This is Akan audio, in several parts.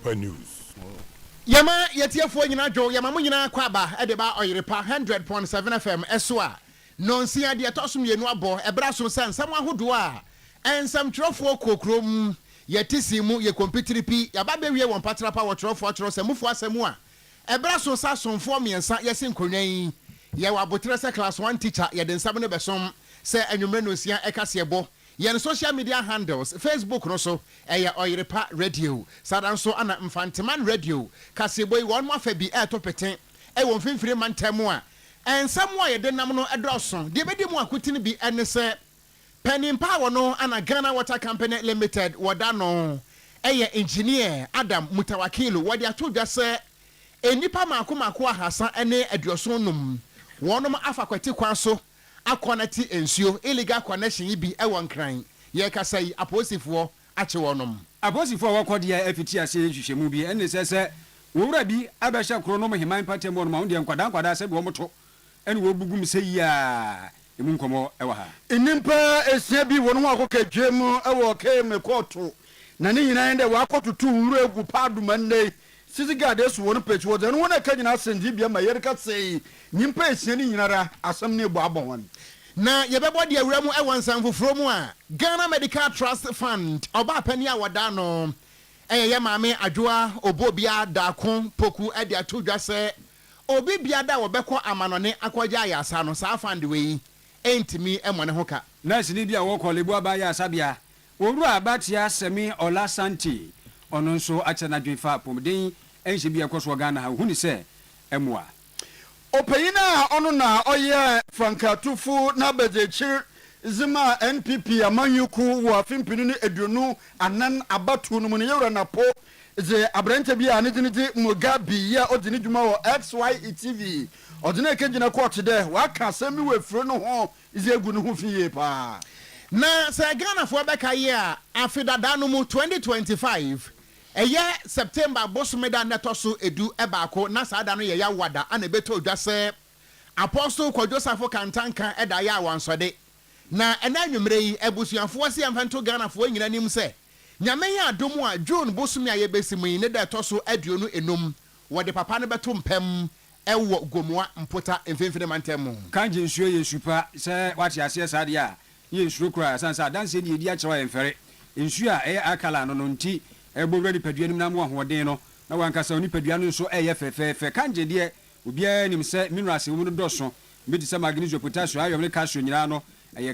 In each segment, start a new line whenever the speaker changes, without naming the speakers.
Oyerepa News.
Yama yetiafo nyina dwo yama mo nyina kwaba edeba Oyerepa 100.7 FM eswa nonsia de atosom yenu abo ebra so sansam ahodo a ensam trofo kokrom yetisi mu ye computer pi yaba bewie won patrapa wo trofo atro samufo asemu a ebra so sa sonfo miensa yesi nkonwan ye wa botre se class 1 teacher ye den sam no besom se anwumre no sia ekase ebo yen social media handles Facebook no so Oyerepa radio sadanso ana Mfanteman radio kaseboy won ma fa bi etopeten won finfire mantemu a ensam wa ye de nam no edroso de bedi mu akutini bi ene se Penning Power no ana Ghana Water Company Limited wada no engineer Adam Mutawakilu wadi atodwa se enipa mako ahasa ene aduoso num wonom afa kwati kwan so akonati ensio illegal connection bi ewon kran ye kasai aposifo ache wonom
aposifo wakode ya afiti ase hwehwemu bi ene sese wowura bi abehya kro no heman patem no ma wonde nkwada se bi womoto ene wo bugum se ya emu nkomo ewa ha
inimpa esia bi wono ho akokadwem ewo keme koto na ne nyina ende wa akototo wura egu paduma nei sisi gade so wono pechi wo no wona ka nyina senji bia ma yerika sei nimpa esia ni nyinara asam ne bo abon
na yebebo de awura mu ewon sanfoforo mu a Ghana Medical Trust Fund oba pani a wada no ye maame adwoa obobia dakon poku ade atodwa se obi bia da wo beko amanone akwaja ayasa no sa fund we entimi emone hoka
na sini bia wo kolebu abaya asabia wowuru abatia semi Olasanti ono nso achana dwefa pomden enhye bia koso Ghana ha huni se emwa
opeyina ono na oye frankatufu na bedechir zima NPP amanyuku wa fimpinu ni eduonu anan abatu no mu ne yewra napo ze abrante bia ne dinidi Mugabi ya odini dwuma wo XY TV odina ekegina court de waka sami wefro no ho ize egu no ho fiye pa
na se Ghana fo beka ye a afidada no mu 2025 September bosumeda netoso edu ebako na sada no ye ya wada ana beto odwa se Apostle Joseph Kantanka eda ya wansode na ena nwumre yi ebusuanfo wase amfanto Ghana fo nyina nim se nyame ya adomu a June bosumi aye besimu ne da toso aduonu enum wode papa no beto mpem ewo gomoa mpota emfemfine mantemu
kanje nsuo ye supa se wati ase sade a ye nsuo kura sansa danse de edi akyewa emfere nsuo a akala no nti ebowra ni padua nim na mo ahoden no na wankasa oni padua no nso fefefe kanje de obia nim se minerals wo no doso bi se magnesium potassium ayom ne calcium nyina no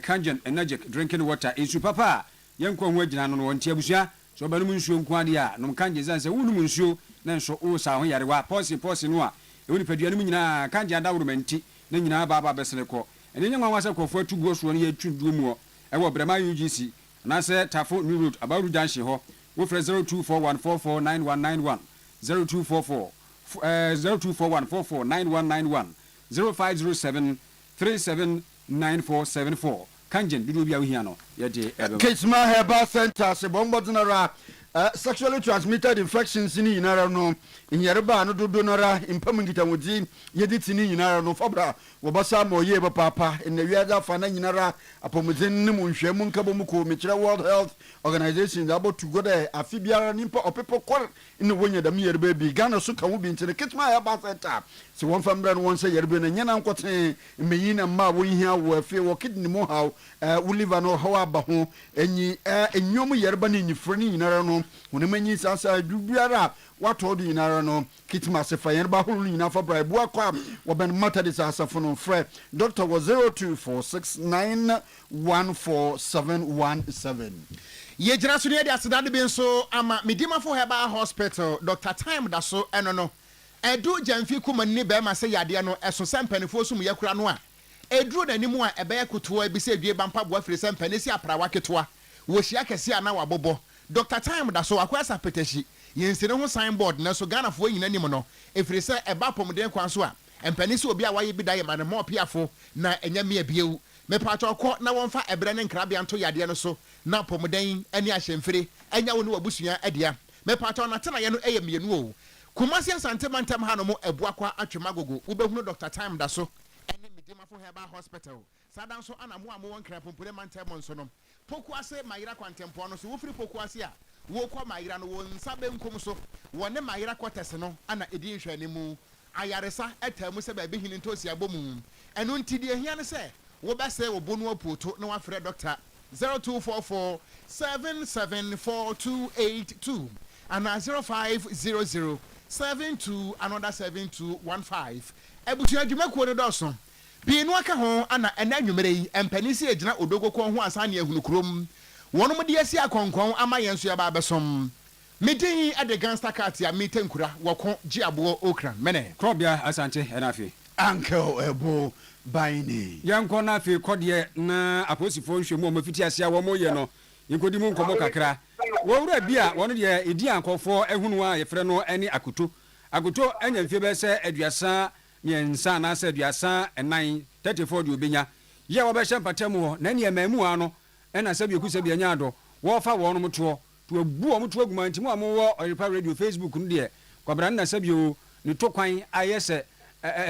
kanje energetic drinking water nsuo papa yenko ho agina no wonti abusua so ba no nsuo nko ade a no kanje zanse wonum nsuo na nso wo sa ho yarewa posi no a ewoni padua no nyina kanje adawro manti na nyina baba besene ko ene nyanwa wasa kofo atugo so no ye twuduo mu ewo brema UGC na se tafo new road abaru danshi ho wo fra 0241449191 0241449191 0507379474 kanjen bidu bia ohia no ye de
Kisma Herbal Center se bombo dinara sexually transmitted infections ni yinara no nyereba no dodo nara impam ngitamudi yedi tini yinara no fabra wobasa mo ye ba papa en wiada fa na yinara apomudin ni mu nhwemu nkabo mu ko mekira World Health Organization da botu go there afibiara nimpa opepo kwar ni wonya da mi yereba bi Ghana so kan wo bi ntene Kisma Herbal Center se won famra no won se yereba na nyana nkoten meyina ma wo hia wo afi wo kidney mo haw wo liver no hawa ba ho enyi enyom yereba ni nyifro ni yinara no wonimanyi sasa dubiara wato do yinara no Kisma se fa yereba hulu nyina fa bra bu akwa wo ben mata de sasa fo no frɛ Dr. was 0246914717
ye jira so ne de asedade bi nso ama Medimafo Herbal Hospital Dr. Time da so eno no edu jamfi kuma ni be ma se yade no eso sempanifo sum yakura no a eduru nanimu a ebe yakotoa bi se due bampa bo afire sempanisi aprawa ketoa wo hia kese ana wabobo Dr. Time da so akwasa peteshi yensire ho signboard na so Ghana fo nyina nim no efire se eba pomden kwan so a empanisi obi a waye bi daye mane mo piafo na enya me abiewu me pato ko na wonfa ebre ne nkrabia nto yade no so na pomden ani ahyemfire enya wo ne wabusua adia me pato na tena ye no eye mienu o Kumasi Asante Mantem ha no mo ebuakwa atwemagogo ubehunu Dr. Time da so ene Medimafo Herbal Hospital sadan so ana mo amu won kra pompure Mantem nso no pokuase mayira kwantempo no so wo firi pokuase a wo kwa mayira no won nsa benkum so wone mayira kwatese no ana edi nhwani mu ayaresa etamu se ba behini ntosi abomu eno ntidi ehia ne se wo bese wo bonu apoto na wafre doctor 0244 774282 and 0500 72 another 7215 ebutu adwuma ko ne doso bi no aka ho ana ena nwumere yi empanisi ejina odogoko ho asane ehunu krom wonom de asi akonkon ama yenso ya ba besom medin ade gangster cat ya mitenkura woko giabo okran mene
krobia asante enafi
uncle ebo baini
yanko na afi kodie na aposifo nhwemu mafiti asia wo moye no yinkodi mu nkomo kakra wo wura bia wono de edi ankofo ehunu a yefre no eni akuto enya mfie be se aduasa miensa na se aduasa enan 34 de obenya ye wo be hye mpatam ho na ne emamu ano ena se bieku se bianya ado wo fa wo no mto to abu o mto agumanti mu amwo Oyerepa radio Facebook no de kwabra na se bio ni to kwan ayese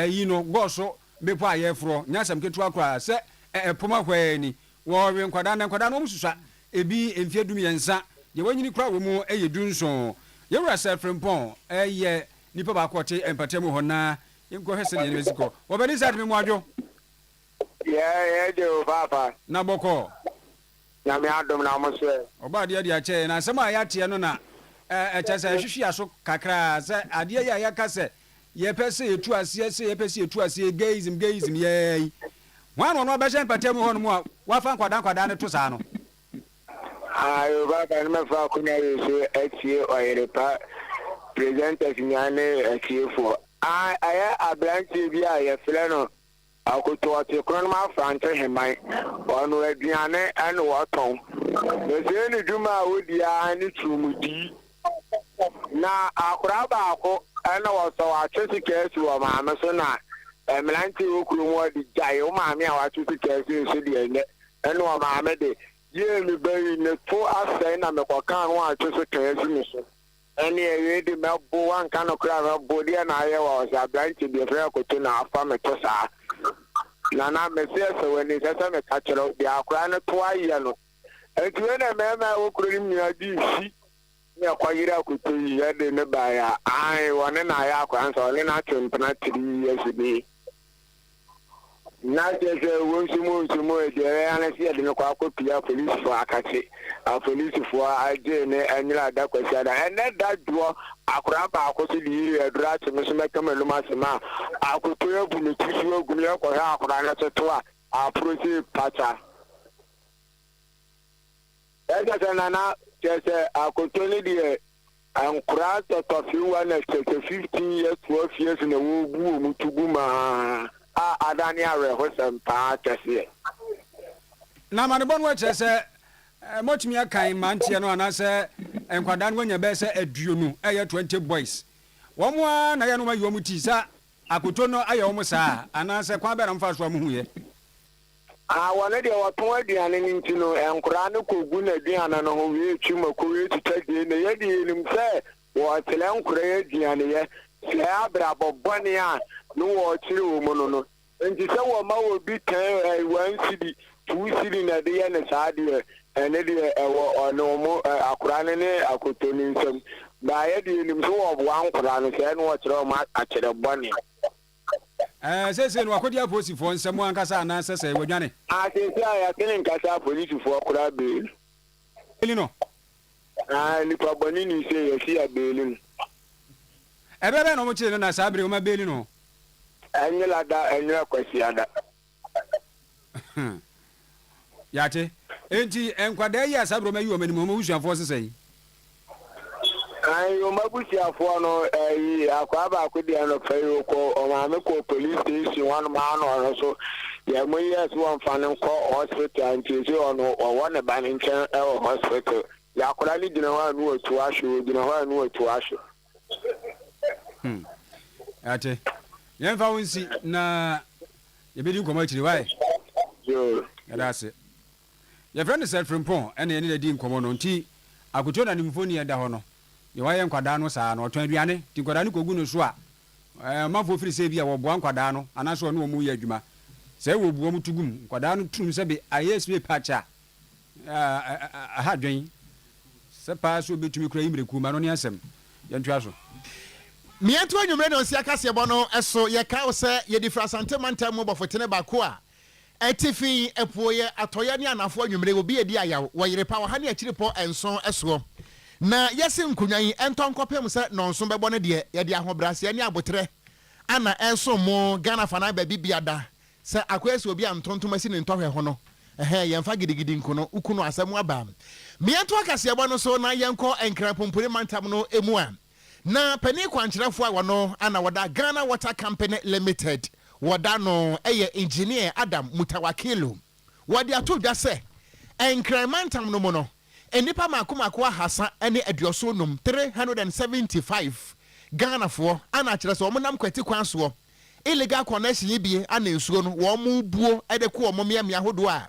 yi no goso bepo ayefro nyasam ketu akra se poma hwani wo we nkwada no msusua ebi emfie dum yensa ye wanyini kra wo mu eyedunso ye wura se frempon eye nipa ba kote empatem ho na yenko hese ne mesiko wo be decide me mu adwo
yeah de papa
na boko
na me adom na mo so
oba de de ache na asem a ya te no na chese hwehwe aso kakra se ade ya ya kase ye pese etu ase se ye pese etu ase geism ye wan no be hye empatem ho no mu a wafa nkwada ne to saa no
ayo baba me fa kunya yeso etie Oyerepa presenters nyane etie fo aya abranche bi a ye fle no akoto ate kron ma frante heman onu aduane ene woton se ni duma odia ni tumudi na akura ba ako ene woso atwesi kesi wo ma me so na emlanti okuru mo di jai o ma me a watwesi kesi so di ene wo ma me de ye mi bayi ne to asai na me kwakan wo atwesi kesi mi so ene ewe di me bo wan kan okura bo dia na aye wo sa branch bi fere akoto na afa me to sa na mesese woni sese me kachero bi akura ne to aye no etuwe na mema okuru ni adi si me akwayira akoto yi ya de ne ba ya ai woni na ya akwa so le na twempna 3 years bi na tese wonsumo ejere ana si ade ne kwa akopia police for akache a police for aje ne anyira da kwasi ada ene da duo akura ba akoso di edura teme so mekama luma sema akoto ebu ne tisu ogun ye ko ha akura na to a prosi pacha ega na tese akoto ni di ankura to fi wa na 15 years 12 years na wo bu omutugu ma adani are hosem pa tese
na mane bonu a chese motimi akan mantie no anase enkwada no nya be se aduonu eye 20 boys womo a na ye no ma yomu ti sa akoto no aye womo sa anase kwa be na mfa so amu huye
wale de waton aduane ni ntino enkura ne kogu na aduane no ho wie twuma ko wie tutade ne ye de nim se wo tele enkura aduane ye se abra bobone a no wo chire wo mono no nti se wo ma wo bi 1 cedi 2 cedi na de ye ne saade ene de wo no mo akura ne akoto ni nsem ba ye de nim so wo bo ankura no se no wo chire wo ma akire bone
sese no akodi aposi fo nsem ankasa na sese wadwane
sese aya kene nkasa polisi fo akura beli
no
ni paboni ni se ye si abeli
ebebe no mo chire na sabre o ma beli no
anyela da anyela kwasi ada
yate enti enkwada yi asabro ma yi o mani mo usuafo sese
o mabusi afo no akwa ba akodi ano fayo ko o ma me ko police station one man no so ya mo yes one fan ko hospital anti so ono o wona ba ni nchen hospital ya akora ni gina wa nu otu asho gina wa nu otu asho
ate yemfa wonsi na yebedi nkoma chiri wai
yo
yadase ya friend self frempon ene ne di nkomo no nti akoto na nimfoni eda ho no ye waye nkwada no saa no otwan aduane ti nkwada no kogu no so a mafo firi se bia wo boa nkwada no anaso no mu ye adwuma se wo buo mutugum nkwada no tum se be ayesbe pacha ha dwen sɛ paa so obɛtumi kura yimire kuma no ne asɛm yɛntoa so
miɛnto anwummerɛ ne ɔsia kaseɛbɔ no ɛso yɛka wo sɛ yɛde fra asante mantam mu bɔfotene baako a ɛtifi ɛpuoyɛ atɔyɛ ne anafoɔ anwummerɛ obi yɛdi ayaw Oyerepa wɔ ha ne akyiripɔ ɛnso ɛsoɔ na yɛse nkonnwa yi ɛntɔ nkɔpem sɛ nɔnso bɛbɔ no deɛ yɛde ahobraseɛ ne abotrɛ ana ɛnso mo Ghana fana baabi biada sɛ akoyɛ sɛ obi a ntontom asi ne ntɔhwɛ ho no yɛmfa gidigidi nko no woku no asɛm aba miɛnto akaseɛbɔ no so na yɛnkɔ ɛnkra pompore mantam no emu a na pani kwankyerɛfoɔ a wɔno ana wɔda Ghana Water Company Limited wɔda no ɛyɛ engineer Adam Mutawakilo wɔde ato dwa sɛ ɛnkra mantam no mu no enipa maako ahasa ne aduoso num 375 Ghanafoɔ ana kyerɛ sɛ wɔn nam kwati kwan soɔ illegal connection yi bi ana nsuo no wɔn mu buo de ko wɔn mmiamia ahodoɔ a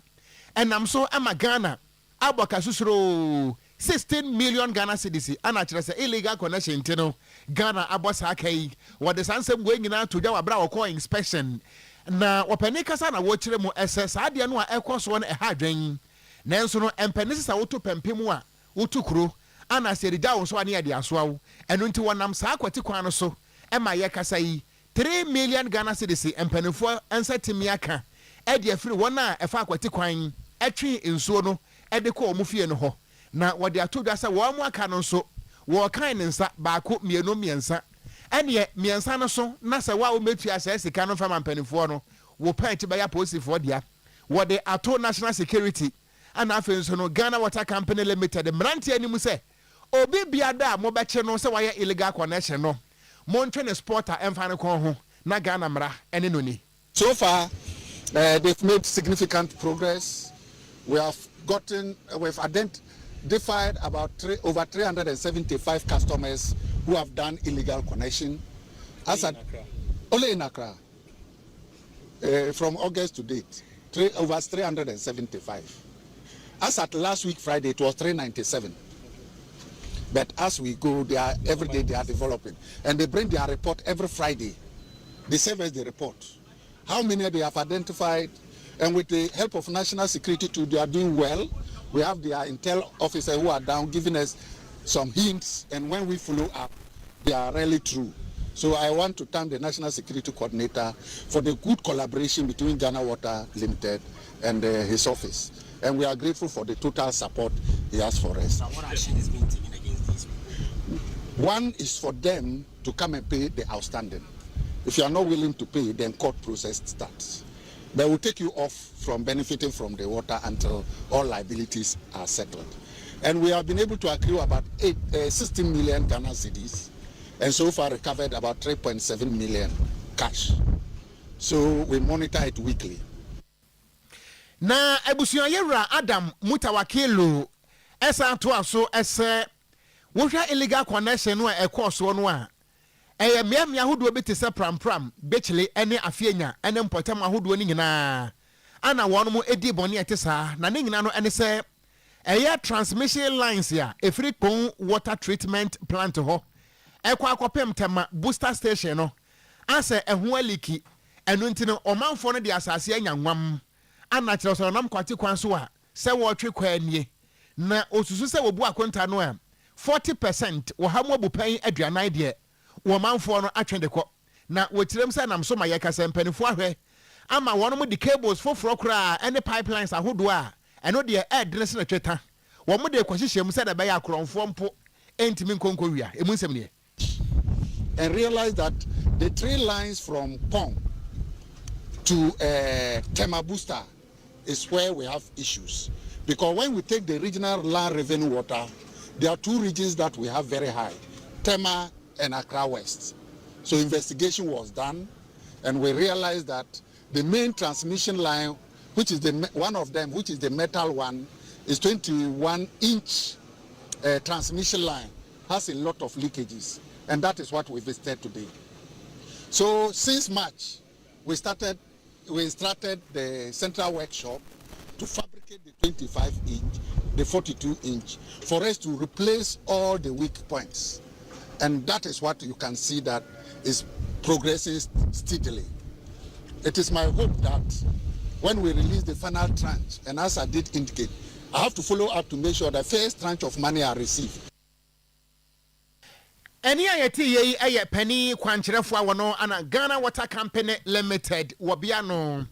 ɛnam so ama Ghana abɔ kasusuro 16 million Ghana cedis ana kyerɛ sɛ illegal connection ti no Ghana abɔ saa kai wɔde sansɛm go nyinaa to dwa wabra wɔkɔ inspection na wɔpɛni kasa na wɔkyerɛ mu ɛsɛ saa deɛ no a ɛkɔ so no ɛha adwen nanso no ɛmpɛni sisa woto pɛmpɛ mu a woto kuro ana sɛ ɛdigya wo so ane yɛde asoa wo ɛno nti wɔnam saa kwati kwan no so ɛma yɛkasa yi 3 million Ghana cedis mpanifoɔ nsa timi aka ɛde afiri wɔn a ɛfa akwati kwan ɛtwe nsuo no ɛde kɔ wɔn fie no hɔ na wɔde ato dwa sɛ wɔn mu aka no nso wɔkan ne nsa baako mmienu mmiɛnsa ɛneɛ mmiɛnsa no so na sɛ wa wɔmɛtua sɛ sika no fama mpanifoɔ no wɔpɛn ti bɛyɛ apolisifoɔ dea wɔde ato national security ana afei nso no Ghana Water Company Limited mmeranteɛ anim sɛ obi biada a mobɛkye no sɛ wɔyɛ illegal connection no montwe ne sport a ɛmfa ne kɔn ho na Ghana mmara ɛne no ni.
So far they've made significant progress. We've identified about over 375 customers who have done illegal connection. Only in Accra. From August to date, over 375. As at last week Friday, it was 397. But as we go, every day they are developing, and they bring their report every Friday. They serve as the report. How many they have identified, and with the help of national security too, they are doing well. We have their intel officers who are down giving us some hints, and when we follow up, they are really true. So I want to thank the National Security Coordinator for the good collaboration between Ghana Water Limited and his office. And we are grateful for the total support he has for us.
So what action is being taken against these people?
One is for them to come and pay the outstanding. If you are not willing to pay, then court process starts. They will take you off from benefiting from the water until all liabilities are settled. And we have been able to accrue about 16 million Ghana cedis, and so far recovered about 3.7 million cash. So we monitor it weekly.
Na ebusua yewra Adam Mutawakilo esa to aso ese wohwa illegal connection no ekɔ so no a mia ahodo bi te se pram bechile ene afienya ene mpotam ahodo ni nyina ana wɔn mo edi bɔne ete saa na ne nyina no ene se transmission lines ya efiri pon water treatment plant ho ekɔ akɔpem tema booster station no ase ɛho aliki eno ntino ɔmanfo no de asase anya nwam ana kyerɛ sɛ nam kwate kwan so a sɛ wɔtwe kwa nie na osusu sɛ wobu akonta no a 40% wɔ ha mo bupan aduanan deɛ wɔ manfoɔ no atwe de kɔ na wɔtirem sɛ nam so ma yɛ kasa mpanifoɔ ahwɛ ama wɔn mo de cables foforɔ koraa ɛne pipelines ahodoɔ a ɛno deɛ ɛdene se na tweta wɔn mo de kɔhyehyɛ mu sɛ da bɛyɛ akorɔmfoɔ mpo ɛntimi nkonko wia emu nsɛm nie.
And realize that the 3 lines from Pong to Tema Booster is where we have issues, because when we take the regional land revenue water, there are 2 regions that we have very high, Tema and Accra West. So investigation was done, and we realized that the main transmission line, which is one of them, which is the metal one, is 21-inch transmission line, has a lot of leakages, and that is what we visited today. So since March, we instructed the central workshop to fabricate the 25-inch, the 42-inch, for us to replace all the weak points. And that is what you can see that is progressing steadily. It is my hope that when we release the final tranche, and as I did indicate, I have to follow up to make sure the first tranche of money are received.
Any ayeti ye penny kwancherefo awono ana Ghana Water Company Limited wabiano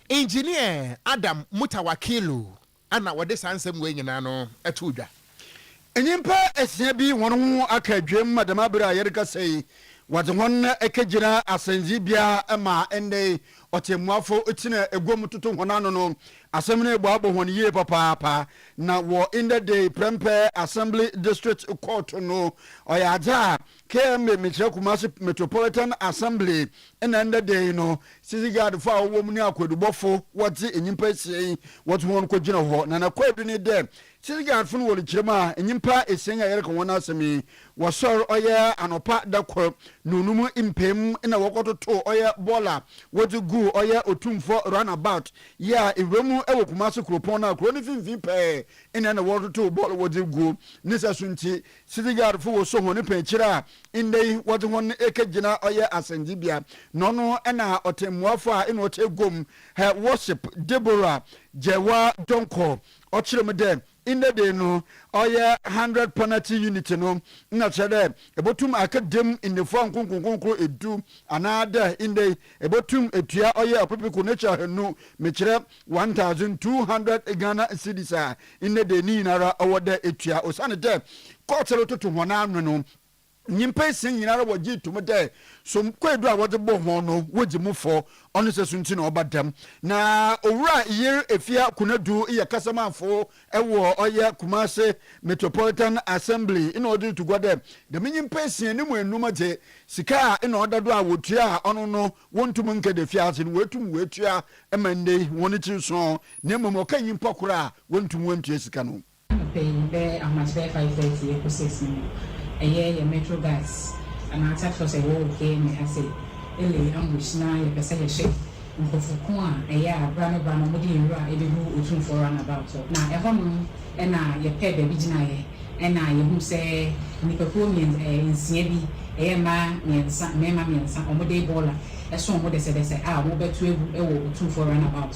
engineer Adam Mutawakilu ana wode sansem we nyina no etudwa
enyimpa esia bi wono ho akadwem madam abira yerika sei wade hon ekegyina asanji bia ma ende otemuafo etina egwom tutu honano no asem na egbo abo hon yie papa na wo in the day prempe assembly district court no oyaja KM Michel Kumasi Metropolitan Assembly ena in the day no sizigard fa wo mu ni akwadubofo wate enyimpa sei wate hon ko gina ho na kwadu ni de sizigard fun wo likyerema enyimpa esien ya yereka wona asemi wasor oye anopa dakor nunumu impem ena wokototo oye bola wate gu oye otumfo runabout ya iwemu ewo Kumasi kropon na kro ni finfin pe ena na wototo bola wate gu nisa sunti sizigard fo wo so ho ni penchira indei wate hon ekegyina oye asendibia nono ena otemuafo a ena otegom he worship Deborah Jewa Donko ochiremde in the day no oye 100 penalty unit no na chede ebotum akadem in the form konkonkonko edu another in the ebotum etua oye apopico nature henu mechire 1200 Ghana cedis in the day ni nara awode etua osane de kotero tutu hona no nyimpa sin nyinara wogi tumde so kwadu a wode bo ho no wogi mufo ono sesunti na obadam na owura year efia kunadu ye kasamafo ewo oye Kumasi Metropolitan Assembly in order to go there the nyimpa sin ni mu enuma je sika ina odado a wotua ono no wontum nke de fiase no wetum wetua emande woni ti so na mmom ka nyimpa kura wontum wontua sika no
pay be amount 530 ko 6 ye metro gas and I for say okay me I say ele ambush na ye pese ye she nkofukun a ya brano modi nra e be hu otun for run about na e hono e na ye pe be bi gina ye e na ye hu say ni pepo mi nsia bi e ma miensa mema miensa omode bola e so omode se a mo betu ebu e wo otun for run about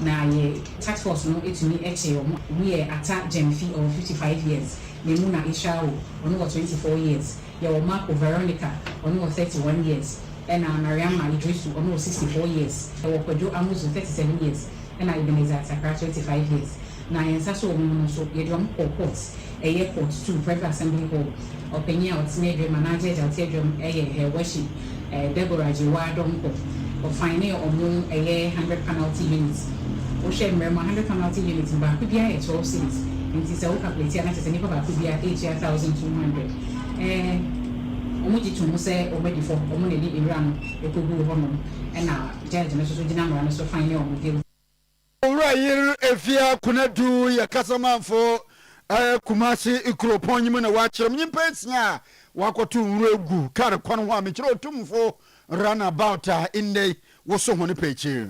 na ye tax force no etumi eche we ata gem fee of 55 years Memuna Ishao, on 24 years. Your Marco Veronica, on 31 years. And Mariama Idrisu, on 64 years. I work with Joe Amos, 37 years. And I been at Sakra 25 years. Now, in Sasso, so you don't call courts, a year court to private assembly hall. Or Penya, or Snedrum, manager, or Tedrum, a worship, Deborah Jiwa Donko, or Fine or Moon, a year 100 penalty units. Or share 100 penalty units, but could be a 12 cities. Nti se wo calculate na se nipa ba ku bia 8200 omuji tumu se obedi for omu ne di ewura no ekogu ho no na judge no so gina mara no so fine o mu
owura yir efia kunadu ya kasamanfo Kumasi ikropon nyimu na wakyerem nyimpa sia wakoto nwura egu kar kwan ho a mekire otumfo runabout inde wo so ho ne pechi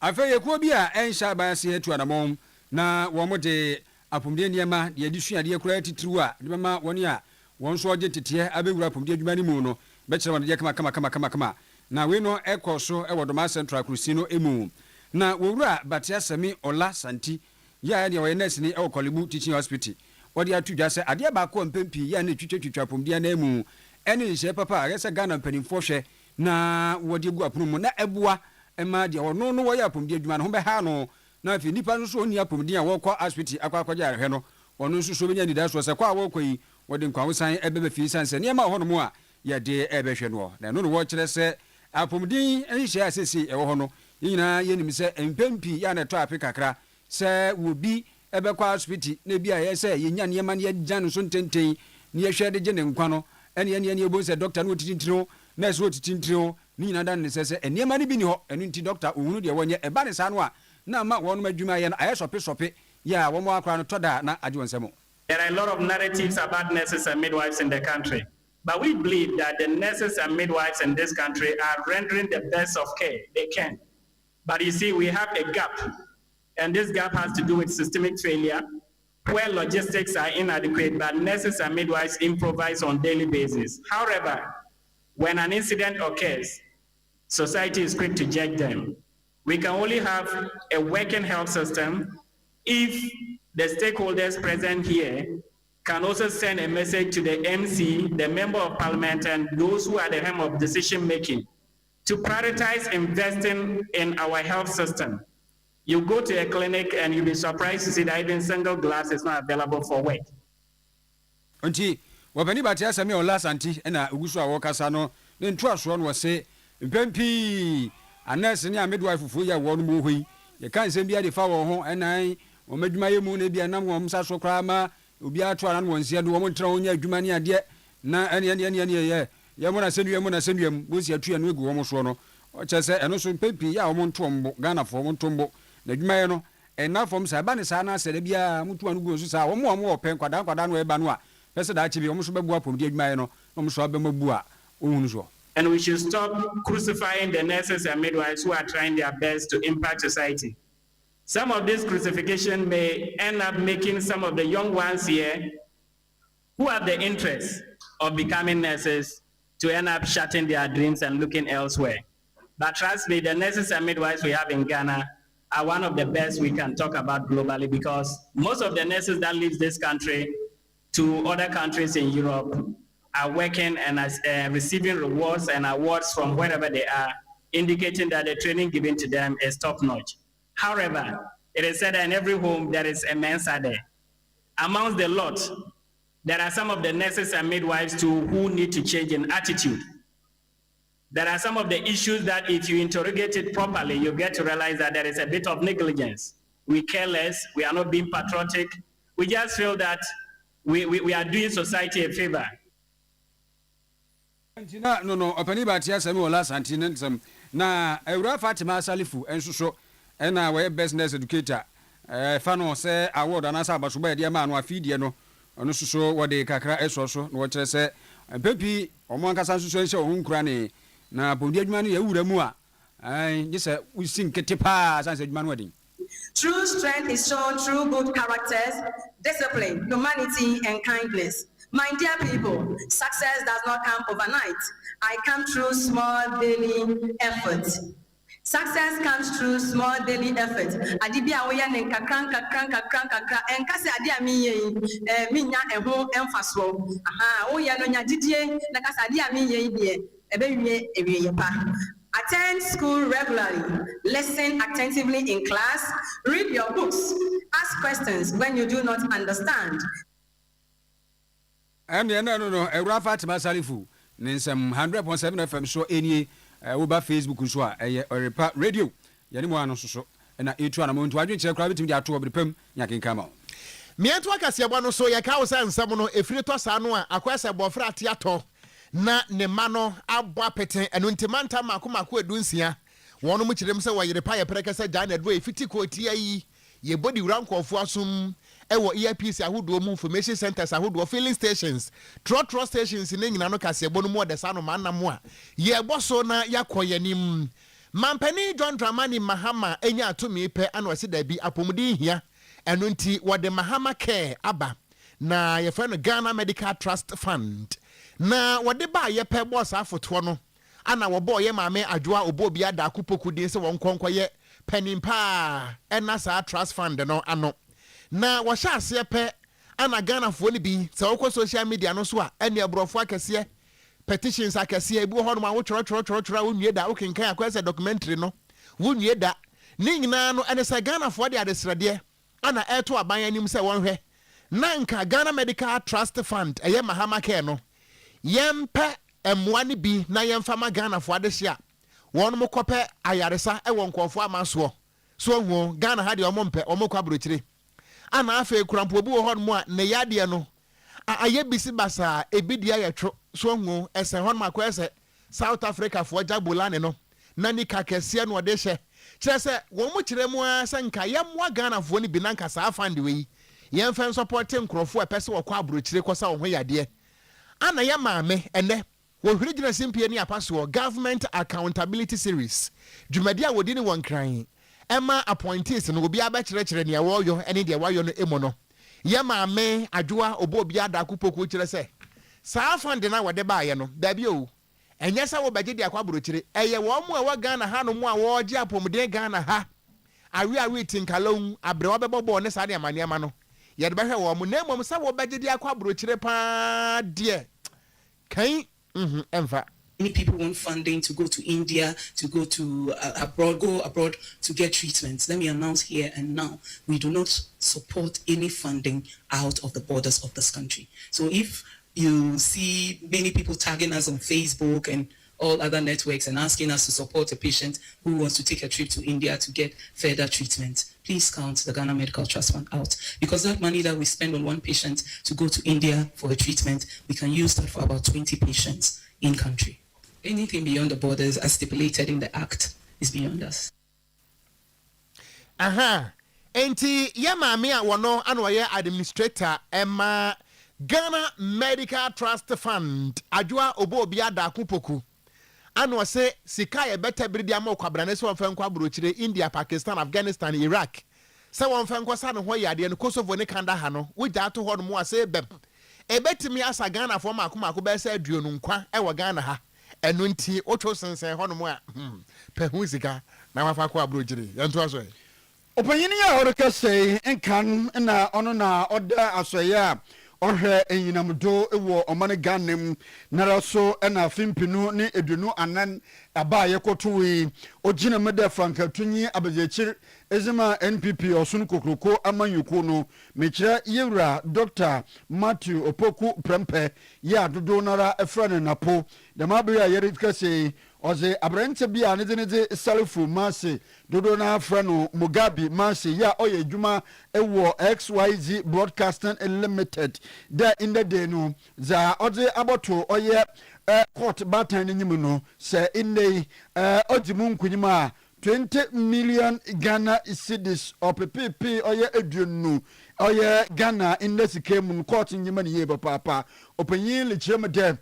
afa yekuo bi a ensha ba se etu anamom na wo mo de apomde niema de adisua de kura titiriu a de bema woni a won so oje tete abewura apomde adwuma ni mu no be kire won de kama na we no ekoso e wodoma central crusino emu na wowura batia sami ola santi ya de we nurse ni e Kolebu teaching hospital wodi atudwa se ade ba ko mpempi ya na twitwa apomde na emu ene hye papa agese Ghana mpanimfo hwe na wodi gu apono mu na eboa ema de wono no wo ya apomde adwuma no ho be ha no na fi nipa nso oni apomden a wokọ hospital akwakwagya ahwe no ono nso so benya dida so se kwa wokọ wode nkwawosan ebebe fi sanse niema hono mu a ye de ebehwe no na no wo kire se apomden enhye asesi ewo hono nyina yenim se empempi ya na to apikakra se wobi ebekwa hospital na bia ye se yenya niema ne gyan so ntenten ne ye hwe de gye ne nkwa no ene ebo se doctor no titintiro nurse no titintiro ni nyina dan ne se niema ne bi ni ho enu nti doctor ohunu de wonye eba ne sa no a na ma wonu madwuma ye na aye sope ya wo mo akra no toda na age wonsemo.
There are a lot of narratives about nurses and midwives in the country, but we believe that the nurses and midwives in this country are rendering the best of care they can. But you see, we have a gap, and this gap has to do with systemic failure, where logistics are inadequate, but nurses and midwives improvise on a daily basis. However, when an incident occurs, society is quick to judge them. We can only have a working health system if the stakeholders present here can also send a message to the MC, the Member of Parliament, and those who are the helm of decision making to prioritize investing in our health system. You go to a clinic and you'll be surprised to see that even single glass is not available for work.
Unti wapani batia sami on last anti ena ugusu a wokasa no ne ntu aso no se mpempi anas ne a midwife fu ya wo no mo hoi ye kan sem bia de fa wo ho enan o madwuma ye mu ne bia nam wo msa so kra ma obi ato ana no wonsia do wo ntra wonya adwuma ne ade na ene ye mo na senuam bo sia tua no egu wo mo so no o chese eno so mpempi ya wo mo ntombo Ghana fo mo ntombo na adwuma ye no ena fom sa ba ne sa na se de bia mutu anu go so sa wo mo open kwada no e ba no a pese da chibi wo mo so bebu apom de adwuma ye no mo so abemabu a ohunu so.
And we should stop crucifying the nurses and midwives who are trying their best to impact society. Some of this crucifixion may end up making some of the young ones here who have the interest of becoming nurses to end up shutting their dreams and looking elsewhere. But trust me, the nurses and midwives we have in Ghana are one of the best we can talk about globally, because most of the nurses that leave this country to other countries in Europe are working and receiving rewards and awards from wherever they are, indicating that the training given to them is top-notch. However, it is said that in every home there is a Mensa there. Amongst the lot, there are some of the nurses and midwives too who need to change in attitude. There are some of the issues that if you interrogate it properly, you get to realize that there is a bit of negligence. We care less, we are not being patriotic. We just feel that we are doing society a favor.
No, opani batia sami wala santine nsam na Ewura Fatima Salifu ensoso na we business educator fa no se award anasa abasoba ye de ma no afidie no ono soso wode kakra esoso no wo kire se pepi omo ankasa soso ense ohun kura ne na bondi adwuma no ye wura mu a gese usin ketepa sanse adwuma no wadin.
True strength is shown through good characters, discipline, humanity, and kindness. My dear people, success does not come overnight. I come through small daily efforts. Success comes through small daily efforts. Adibia oya nenka kakra enkase adia minya eho emfaso. Oya no nya didie na kasa adia miye die ebewie ewiyepa. Attend school regularly, listen attentively in class, read your books, ask questions when you do not understand.
No, Ewura Fatima Salifu, Ninsam 100.7 FM so any over Facebook so Oyerepa radio. Yanimo so na etu anamontu adwen kire kra bitim dia to obrepam nyakin kama.
Mianto akasiabo no so yeka wo san nsam no efiri to sa no a akwase bofra ate ato na ne ma no abo apete eno ntimanta makomako edunsia wono mu kirem se Oyerepa ye prekese Ghana do efiti ko tia yi ye body rankofo asum ewo ERPC ahodo mu information centers ahodo filling stations trot stations ne nyina no kasebo no mu de sa no manam a ye boso na yakoye nim mampani John Dramani Mahama enya atumi pe ana wasi da bi apomudi hia eno nti wode Mahama care aba na ye fa no Ghana Medical Trust Fund na wode ba ye pe boss afoto no ana wo boy ye maame adwoa obo bia da akupoku din se won konkoye penimpa ena sa trust fund no ano na wɔhyɛ aseɛ pɛ ana Ghanafoɔ no bi sɛ wokɔ social media no so a ɛne aborɔfo akɛseɛ petitions akɛseɛ ebi wɔ hɔ no ma wotwerɛ wonwie da wokenkan akɔyɛ sɛ documentary no wonwie da ne nyinaa no ɛne sɛ Ghanafoɔ de adesrɛdeɛ ana ɛto aban anim sɛ wɔnhwɛ na nka Ghana Medical Trust Fund ɛyɛ Mahama Care no yɛmpɛ mmoa no bi na yɛmfa ma Ghanafoɔ adehyɛ a wɔn mo kɔpɛ ayaresa ɛwɔ nkɔfoɔ amasoɔ so hu Ghana ha deɛ ɔmo mpɛ ɔmo kɔ aburokyire ana afa kurampo bi wɔ hɔ mo a ne yadeɛ no ayɛ bisi basa ebi dia yɛ tro so hu ɛsɛ hɔ ma kɔ ɛsɛ South Africa foɔ jabolane no na ni kakɛseɛ no ɔde hyɛ kyerɛ sɛ wɔn mo kyerɛ mu a sɛ nka yɛmmoa Ghanafoɔ no bi na nka saa fund wei yɛmfa support nkurɔfoɔ ɛpɛ sɛ wɔkɔ aburokyire kɔsa wɔn ho yadeɛ ana yɛ maame ɛnɛ wɔhwere gyina simpie ne apasoɔ Government Accountability Series dwumadi a wɔdi ne wɔn kran Emma appointees no obi abɛkyerɛkyerɛ ne wɔyɔ ɛne deɛ wɔyɔ no emo no yɛ maame adwoa obo obi adakopoku kyerɛ sɛ saa fund na wɔde baayɛ no dabi o ɛnyɛ sɛ wɔbɛgye de akɔ aburokyire ɛyɛ wɔn mo a wɔ Ghana ha no mo a wɔgye apɔmuden Ghana ha awi tinkalon abrɛ wɔbɛbɔ bɔɔ ne saa de amaniama no yɛde bɛhwɛ wɔ mo na mmom sɛ wɔbɛgye de akɔ aburokyire paa deɛ kan ɛmfa.
Many people want funding to go to India, to go to go abroad to get treatments. Let me announce here and now, we do not support any funding out of the borders of this country. So if you see many people tagging us on Facebook and all other networks and asking us to support a patient who wants to take a trip to India to get further treatment, please count the Ghana Medical Trust Fund out. Because that money that we spend on one patient to go to India for a treatment, we can use that for about 20 patients in country. Anything beyond the borders as stipulated in the Act is beyond us.
Enti ye maame a wono ano ye administrator Emma Ghana Medical Trust Fund adwoa obo obi ada kupoku ano se sika ye beta biri dia ma kwabrane se wonfa nkwa burochire India, Pakistan, Afghanistan, Iraq se wonfa nkwa sa no ho yade no Kosovo ne Kanda ha no wogya to ho no mo ase beb ebetimi asa Ghana fo makoma ko be se aduonu nkwa e wo Ghana ha enu nti oto sensen ho no mo a pehu sika na wafa ko aburochire yanto aso
opanyini ya orika sei enkan na ono na oda asoye a ohwe enyinamdo ewo omane ganem naraso na fimpinu ne edunu anan aba yekotowi ogina mede franka tunyi abajechir ezima NPP osun kokroko amanyuko no mekira yewura Dr. Matthew Opoku Prempe ya dodo nara efrane napo damabe ya yerika sei oze abrante bia ne de salifu mase dodo na frano Mugabi mase ya oye juma ewo XYZ Broadcasting Limited da in the day no za oze aboto oye court batan nyim no se inne ojimu nkunyima 20 million Ghana cedis opp oye eduonu oye Ghana in the sikemu court nyima ne ye papa opanyin le chirem de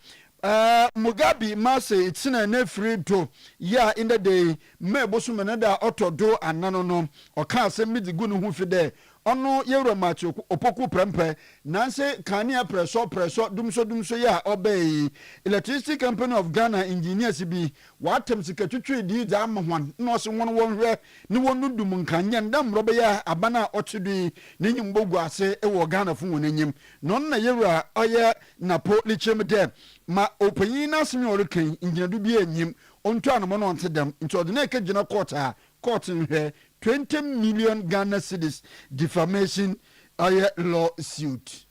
Mugabi mase itina na free to ya in the day me bosu menada otodo anano no oka asem midigu no hu fide ono yewro machi Opoku Prempe nanse kania preso dumso ya obey Electricity Company of Ghana engineers bi watem sika twetwe di da amhwan no se won hwe ni wonu dum nkanye ndam robe ya abana otudi ni nyimbogu ase e wo Ghana fu won anyim no na yewro oye napo lichem de ma opanyin na asemi orekan engineer bi anyim onto anomo no ntedam nti odina ke gina court nhwe 20 million Ghana cedis defamation lawsuit.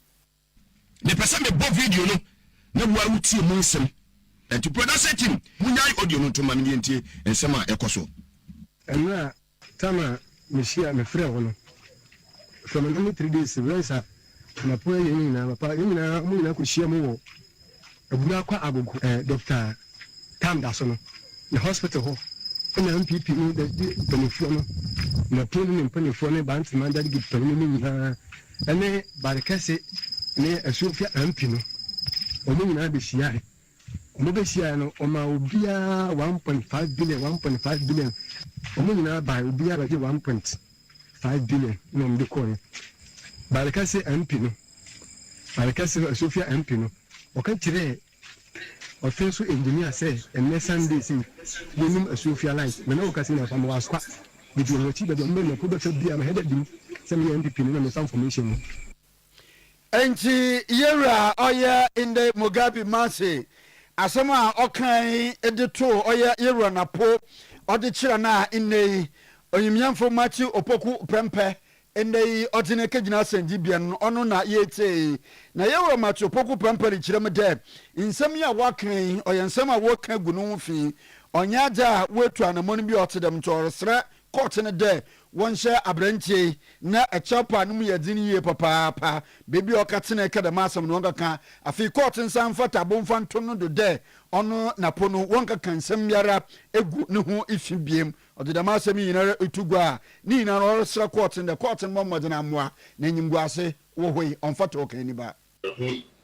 The person me both video no na wa uti mu nsem and to production team munyai audio no to man yentie ensem a ekoso
enra tama meshia me frɛ ho no from only 3 days wensa na po yin na papa yin na mu na ko hia mu wo abuna kwa agogo Dr. Tam da so no the hospital ho na MPP no the benefit no na ponu ne mpanifo ne banti manda gi panu ne nyina ene barekase ne asofia MP no omo nyina be hia omo be hia no oma obia 1.5 billion omo nyina ba obia ba 1.5 billion no mde ko barekase MP no barekase asofia MP no o kan kire ofenso engineer say and Sunday say minimum asofia light me no kasi na fam waspa bidu no ti be do me no ko be fa bia me head dim say me NDP no me some information
enti yera oya in the Mugabe mase asema okan edito oya yera napo ode kira na inei onyimyamfo machi Opoku Prempe endei odine kegina senji bia no ono na yete na yewro machi Opoku Prempe kirem de nsem ya wakan oyensem a wokan gunu fi onyaja wetu anamoni bi otedem torsre court ne de wonhye abrantie na echapa no mu yedini ye papa bebi okatene kada masam no ngaka afi court nsan fata bomfa ntono do de ono napono wonka kansem yara egu ne ho ifi biem odeda masam yinara etugwa ni yinara orsra court ne court mo modena amoa na nyimgu ase wo hoi onfata okani ba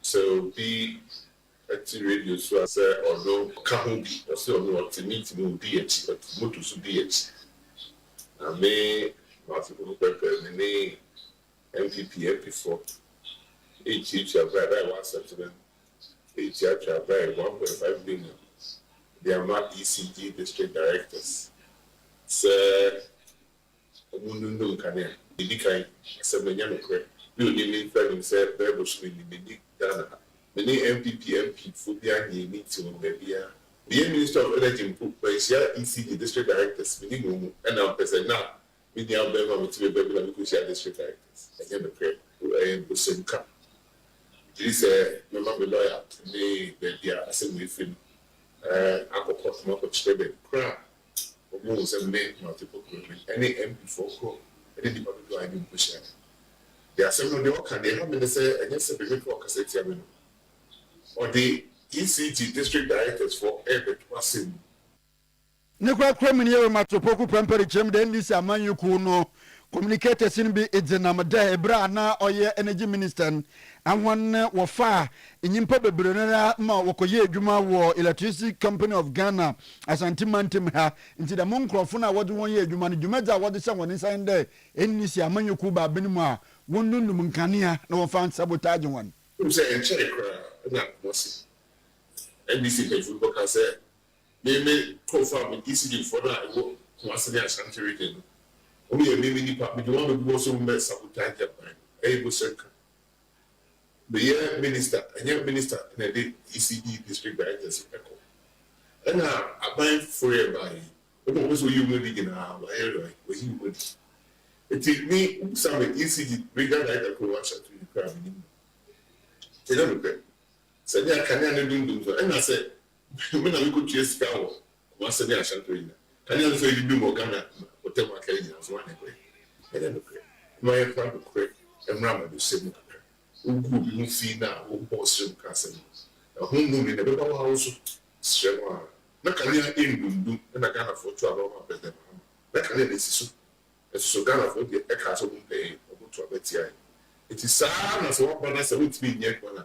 so the radio so as although kahubi so no to meet no DH but moto so DH na me Matthew Prempe me MPP before each by 1 each by 1.5 billion they are not ECG district directors so mundu no kane dikai semenya no kre only friend himself, there was many Ghana. Many MP for the meeting on the Minister of Energy improved by ECD district directors, minimum, and I'm present now. With the Alabama material baby, because district directors. I never pray. I was in camp. This remember lawyer, they are assembly film. Alcohol, not of stable crap. Almost a man, multiple government. Any MP for call, any department I didn't push it. The assembly, they all can, they have been say against the big for cassette, or the ECG district directors for every person.
Nekwa kremini yewe matopoku premperi chem de ndisi amanyu kuno communicators in be edzenamada ebra na oye energy minister anwan wofa enyimpa bebrena ma wokoye adwuma wo electricity company of Ghana asantimantem ha nti da monkrofo na wode won ye adwuma no dwumadza wode se won nsan de enisi amanyu ku ba benimu a wonnundum nkanea na wofa sabotage won
say en check na bosi NBC pe football can say they profile with ECG for that go once they are sanctuary only a mini part the one who also met sabotage Japan able circle the year minister and young minister in the ECD district directors echo and now I buy for everybody also you will be in our area where he would it take me some ECD regional director who watch to the crowd they don't look at so they can do and I said when I go to Scout, once they are sheltering. Can you say you do more Ghana, whatever I can as one way? I don't know. My friend of Craig and Rama do same. Who good you see now, who boss him castle. A home room in the middle house, Sherman. Not can you do, and I can't afford to allow my president. That can you see so Ghana for the castle pay or go to a better. It is sad as one brother said with me yet one.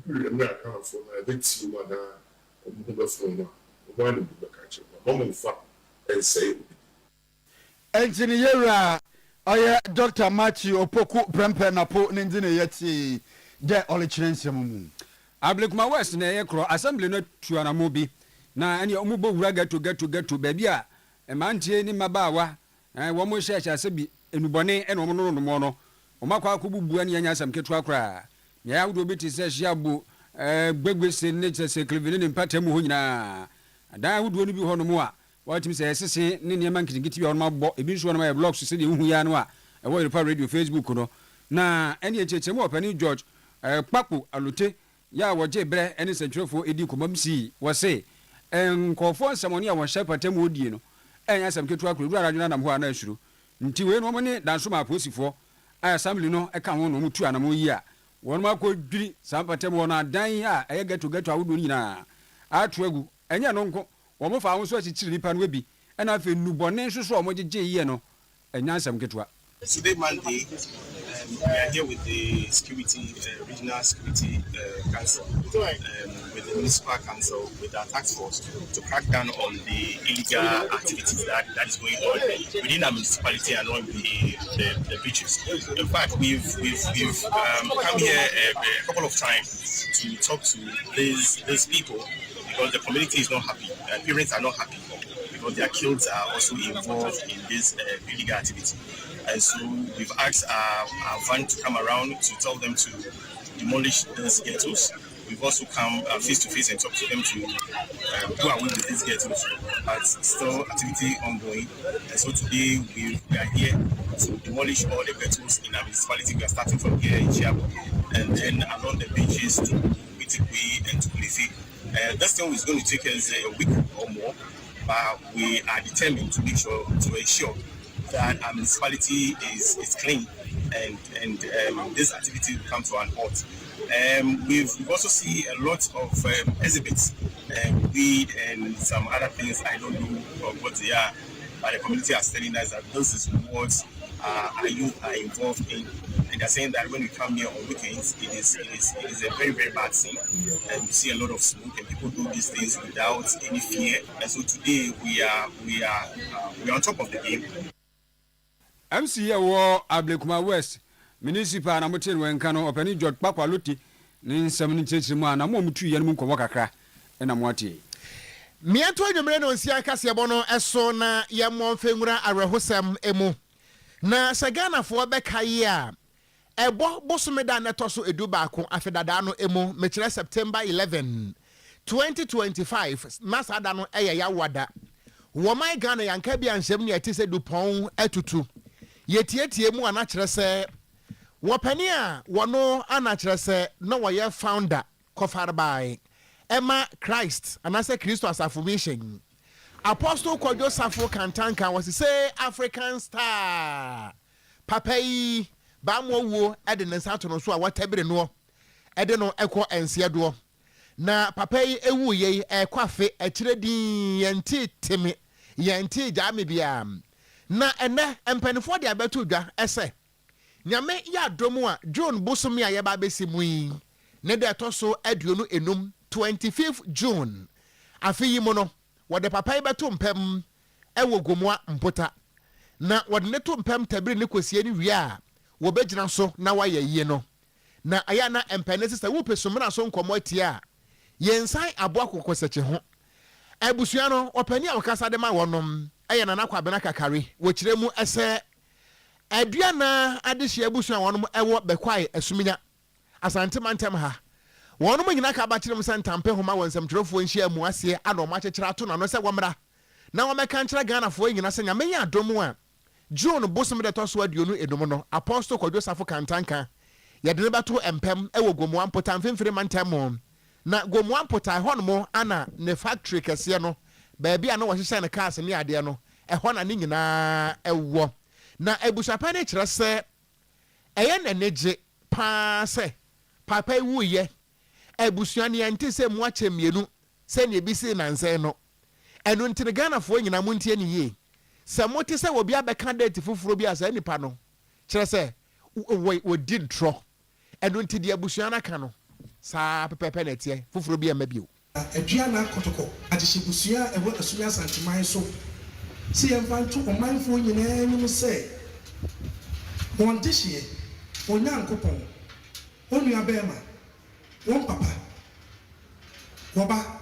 I'm not kind of for my bit you one.
Engineer Oya Dr. Matthew Opoku Prempe na po nindine yeti de olichense mumu
Ablekuma West na yekro assembly no tuana mobi na ene omubo wura gato baby a emantie ni mabawa wo mo hyehyɛ asebi enubone ene omo no no omakwa akububu ane anya asam ketu akra ya wudo beti se hyiabo gbegwese ne se klevene ne mpatam ho nyina adan wudo no bi ho no mo a watimi se sese ne ne mankiti bi ho no mabɔ ebi nso no ma blocks se de hu ya no a Oyerepa radio Facebook no na ene echeche mo opani George kpapo alote ya woje bre ene setwefo edi komamsi wo se nkofo nsamoni a wo hye patam odie no enya asam ketu akra dura radwo na ho ana asuru nti we no mo ne danso ma posifo assembly no eka ho no mutu anamo yi a won ma ko dwiri sampatem won adan a eye gato awodo nyina atoagu enya no nko wo mo fa ho so achichiri nipa no bi ena afa nubone nso so mo jeje yi no enya asam ketua.
Today Monday, we are here with the security, regional security council, with the municipal council, with our task force to crack down on the illegal activities that is going on within our municipality and on the beaches. In fact, we've come here a couple of times to talk to these people because the community is not happy, parents are not happy because their kids are also involved in this illegal activity. And so we've asked our van to come around to tell them to demolish these ghettos. We've also come face to face and talk to them to do away with these ghettos, but still activity ongoing. And so today we are here to demolish all the ghettos in our municipality. We are starting from here in Chiabo and then along the beaches to Itikwe and to Kulifi. This thing is going to take us a week or more, but we are determined to make sure to ensure that our municipality is clean and this activity will come to an halt. We've also seen a lot of exhibits, weed and some other things. I don't know what they are, but the community is telling us that this is what our youth are involved in. And they're saying that when we come here on weekends, it is a very, very bad thing. And we see a lot of smoke and people do these things without any fear. And so today we are on top of the game.
MCA wo Ablekuma West municipal na moten wenka no opani George Papa Loti ni nsam ni chechirimu ana mo mutu ye no nkomo kakra na mo atie miato adwumre no nsia kase bono eso na ye mo mfenwura arehosam emu na sagana fo beka ye a
ebo bosomeda na toso edu baako afedada no emu mechire September 11 2025 nasada no ya wada woman Ghana yanka bia nsem ne eti se dupon etutu yetietie mu ana kire se wopani a wono ana kire se no woye founder kofarbai Emma Christ anase Christo Association Apostle Kojo Safo Kantanka was say African star papai bamwo wo ede ne nsato no so a watabire no ede no ekọ ense do na papai ewu ye ekwafe akire din yenti temi yenti jame bia na ene empanifo de abeto dwa ese nyame ya domu a June bosomi a ye ba besimu yi ne de toso aduonu enum 25th June afi mono wode papai beto mpem ewo gomwa mpota na wode ne to mpem tabiri ne kosie ni wie a wo begina so na waye yie no na aya na empene sisa wo pesomna so nkomo atia yensan abo akokoseche ho abusua no opani a okasa de ma wonom aya na nakwa bena kakare wo kire mu ese aduana adehye abusua wonom ewo bekwai asuminya asante mantem ha wonom nyina ka ba kire mu santampe homa wonsam trofo nhia mu ase ana oma kyekira to na no se womra na wo meka nkira Ghana fo nyina se nyame ya adomu a June bosom de toso aduonu enum no Apostle Kojo Safo Kantanka ya de bato empem ewo gomu ampota mfimfiri mantem na gomu ampota ho no ana ne factory kese no baabi ana wo hyehyɛ ne cars ne ade no ɛhɔ na ne nyinaa ɛwɔ na ebusapa ne kyerɛ sɛ ɛyɛ na neje pa sɛ papa wuye ebusua ne ante sɛ mu akyɛ mienu sɛ ne bi si nansen no ɛno ntine Ghana fo nyina mu ntie ne yie sɛ mote sɛ obi abɛka date foforo bi asa nipa no kyerɛ sɛ wo di ntro ɛno nti de abusua na ka no saa pepepe na tie foforo bi ama bio
aduana kotoko agyehibusua ɛwɔ asumia santiman so si yɛmfanto ɔmanfo nyinaa nim sɛ wɔn dehyeɛ onyankopɔn onua bɛɛma wɔn papa wɔba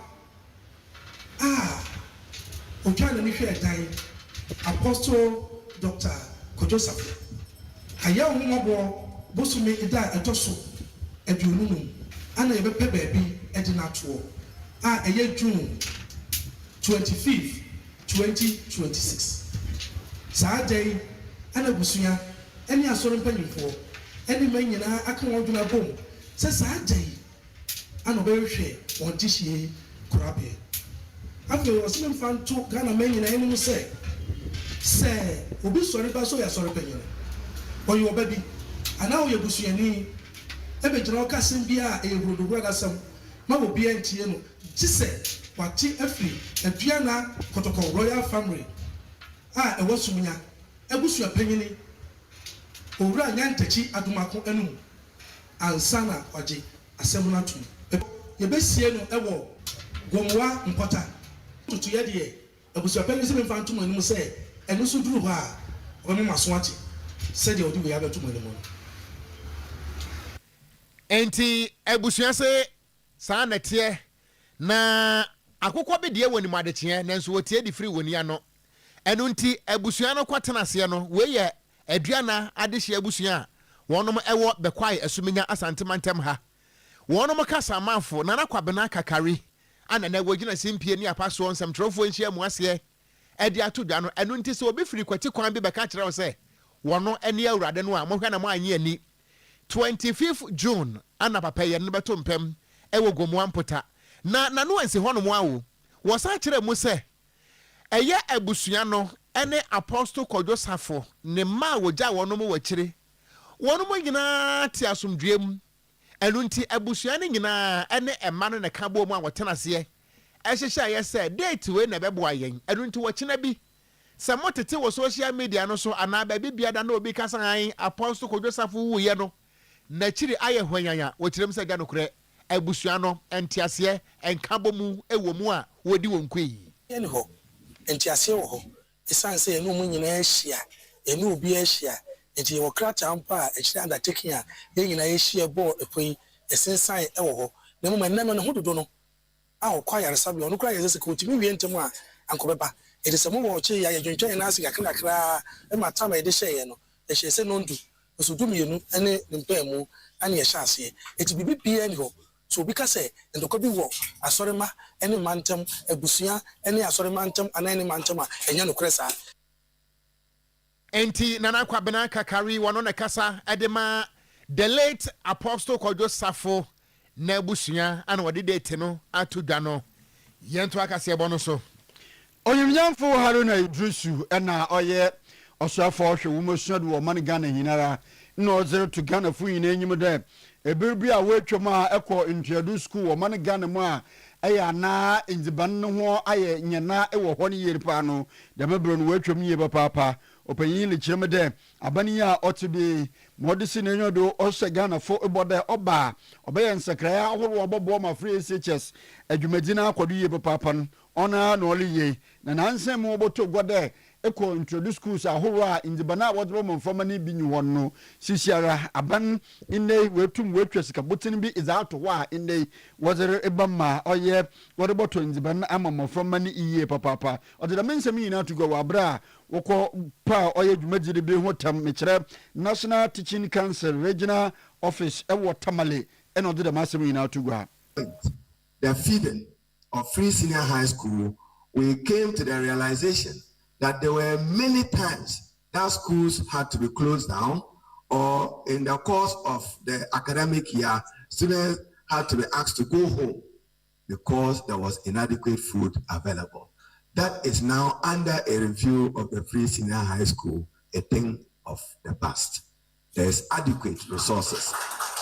otwa na ne hwɛ dan Apostle Dr. Kojo Safo aya ohumabo bosome ida etoso aduonum ana yɛbɛpɛ baabi ɛde natoɔ ɛyɛ June 25th 2026 saa day ana busua ɛne asɔre mpanyimfoɔ ɛne ma nyinaa aka wɔn dwuma bom sɛ saa day ana ɔbɛhwɛ wɔn dehyeɛ korabea afei wɔsɛm mfa nto Ghana ma nyinaa anim sɛ obi sɔre ba so yɛ sɔre panyina ɔyɛ ɔba bi anaa ɔyɛ busuani ɛbɛgyina ɔkasɛm bi a ɛyɛ burodogoro adasɛm ma obi antie no gye sɛ wate afiri aduana kɔtɔkɔ royal family a ɛwɔ sumunya abusua panyini owura nyantakyi adomako anum ansa na ɔgye asɛm no atom yɛbɛsie no ɛwɔ gomwa mpɔta tutu yɛ deɛ abusua panyini sɛ memfa ntom anim sɛ ɛno so duru hɔ a ɔbɛma maso ate sɛdeɛ ɔde wei abɛtom anim no
enti abusua se saa neteɛ na akokɔ bi deɛ wɔ nim adekyeɛ nanso wɔtie di firi wɔnia no ɛno nti abusua no kɔtena aseɛ no wei yɛ aduana adehye abusua a wɔnom ɛwɔ bɛkwae asuminya asantemantam ha wɔnom kasa amanfo nana kwabena kakari ana na wɔgyina simpie ne apasoɔ nsɛmtwerɛfoɔ nhyia mu aseɛ ɛde ato dwa no ɛno nti sɛ obi firi kwati kwan bi bɛka kyerɛ wo sɛ wɔno ani awurade no a mohwɛ na mo anye ani 25th June ana papa yɛ no bɛto mpɛm ɛwɔ gomu ampota na nano ansi hɔ no mo awo wɔsa kyerɛ mu sɛ ɛyɛ abusua no ɛne Apostle Kojo Safo ne ma wɔgya wɔnom wɔkyire wɔnom nyinaa te asomdwem ɛno nti abusua no nyinaa ɛne ɛma no ne ka bɔ mu a wɔtena aseɛ ɛhyehyɛ yɛ sɛ date wei na ɛbɛboa yɛn ɛno nti wɔkyena bi sɛ motete wɔ social media no so anaa baabi biada na obi kasa han Apostle Kojo Safo wuyɛ no n'akyiri ayɛ hwanyanya wɔkyerɛm sɛ gya nokorɛ abusua no ntiaseɛ nka bɔ mu ɛwɔ mu a wɔdi wɔn kɔ yi
ɛne hɔ ntiaseɛ wɔ hɔ ɛsiane sɛ ɛno mu nyinaa ahyia ɛne obi ahyia nti yɛwɔ krataa mpo a ɛkyerɛ undertaking a yɛn nyinaa ahyia bɔɔ ɛpɔ yi ɛsensan ɛwɔ hɔ na mmom ɛnnɛ no ne ho dodo no a ɔkɔ ayaresabea ɔno koraa yɛ sɛ kɔtumi wie ntɛm a ankɔbɛba ɛde sɛ mowɔ ɔkye yɛ yɛdwentwɛn no ase kakrakraa ɛma tam a yɛde hyɛeɛ no ɛhyɛ sɛ nondu so do mienu ene mpemu ane yɛhyɛ eti bibi pia ni ho so obi ka sɛ ndokɔ bi wɔ asɔrema ene mantam abusua ene asɔrema mantam ana ene mantam a ɛnya no kore saa
enti nana kwabena kakari wono ne kasa edema the late apostle Kojo Safo na abusua ana wode date no ato dwa no yento akase ebo no so
onyimnyamfo Haruna Idrisu na oye osafo hwe wo mosua de wo man Ghana hinara na ozero to Ghana fu yin enyim de ebirbi a wetwom a ekọ ntuadu school wo man Ghana mu a aya na inziban no ho aye nyana ewo ho ne Oyerepa no de mebro no wetwom yie papa opanyin le kyerem de abani a otibi modisi ne nyodo ose Ghana fo ebode oba obeye nsakra ahoro obobo ma free SHS adwumadina akodo yie papa no ona no oliye na nansem oboto gode eko introduce schools ahoro a indibana wodro momfama ni bi nyu no sisiara aban inne wetum wetwesika botin bi is out wa inne wozere ebama oye wodeboto indibana amamofama ni iye papa odeda mensem yina to go wabra woko pa oye dwumadire bi ho tam mekere National Teaching Council Regional Office ewo Tamale eno odeda masem yina to go
the feeding of Free Senior High School, we came to the realization that there were many times that schools had to be closed down, or in the course of the academic year, students had to be asked to go home because there was inadequate food available. That is now under a review of the Free Senior High School, a thing of the past. There is adequate resources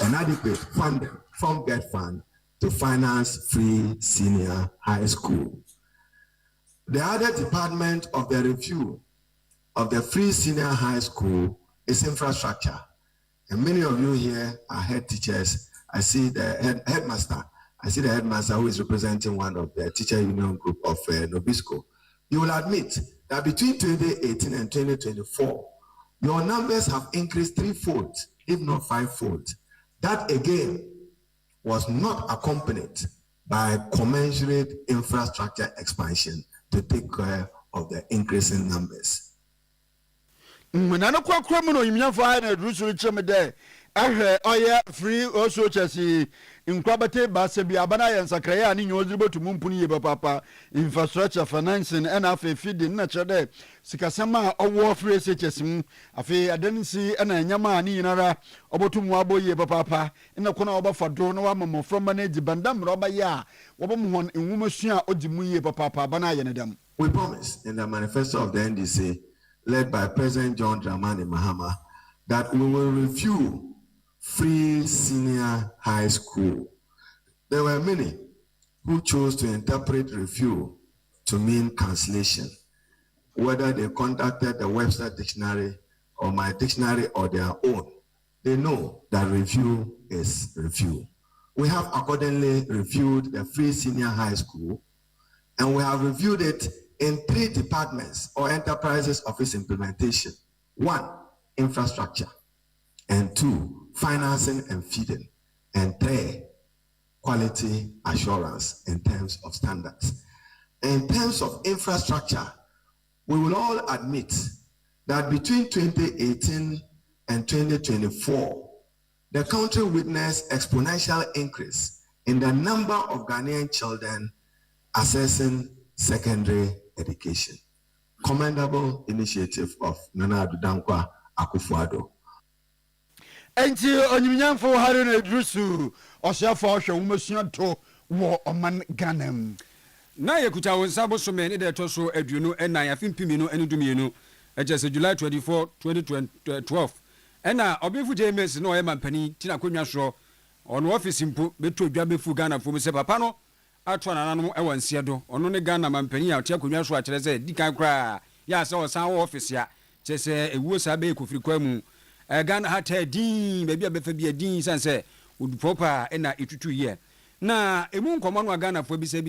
and adequate funding from GET Fund to finance Free Senior High School. The other department of the review of the Free Senior High School is infrastructure. And many of you here are head teachers. I see the headmaster. I see the headmaster who is representing one of the teacher union group of Nobisco. You will admit that between 2018 and 2024, your numbers have increased threefold, if not fivefold. That again was not accompanied by commensurate infrastructure expansion to take care of the increasing numbers.
Nana kwa mu no yimnyafo ha na drusu cheme de ahwe oye free also chesi inkwabate ba se bi abana ya nsakraya ani nyozi botu mumpuni ye papa infrastructure financing and afi feeding na chede sikasema owo free SHS mu afi adansi na nyama ani yinara obotu mu aboye papa ina kona obafa do no wa mamo from manage bandam roba ya wobom hon enwumasua odimu ye papa abana ya nedam.
We promise in the manifesto of the NDC led by President John Dramani Mahama that we will review Free Senior High School. There were many who chose to interpret review to mean cancellation, whether they contacted the Webster Dictionary or my dictionary or their own. They know that review is review. We have accordingly reviewed the Free Senior High School, and we have reviewed it in 3 departments or enterprises of its implementation. 1, infrastructure, and 2, financing and feeding, and 3, quality assurance in terms of standards. In terms of infrastructure, we will all admit that between 2018 and 2024, the country witnessed exponential increase in the number of Ghanaian children accessing secondary education. Commendable initiative of Nana Adudankwa Akufo-Addo.
Enti onyimnyamfo Haruna Idrisu osafo hwe womosua to wo oman Ghana.
Na yekuta wonsa bosome ne de to so aduonu enan afimpimi no enidumienu ejese July 24 2012 ena obifu James no mampani tina konwa so ono office mpo beto dwa befu Ghana fo se papa no ato nananom ewa nsiedo ono ne Ghana mampani a tia konwa so a kire se dikan kra ya se osan wo office ya chese ewuo sa be kofiri kwamu Ghana hata din bebi abefa bi din sanse udupopa ena itutu ye na emu nkoma no Ghana fo bisa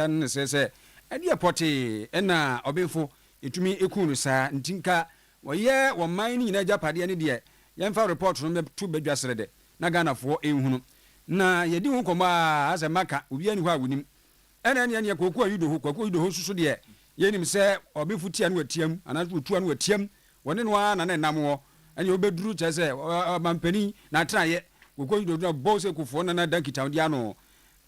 ne se ade poti ena obefo etumi ekunu sa ntinka woye wo man ni na japade ne de yemfa report no to badwasere de na Ghana fo ehunu na yedi hu nkoma ase maka obi ani ho awunim ena ne kokoa yudo ho susu de yenim se obefu tia no atiam ana tutu no atiam wone no na namwo and you be drew chese mampani na traye go do boss ekufo na danki town dia no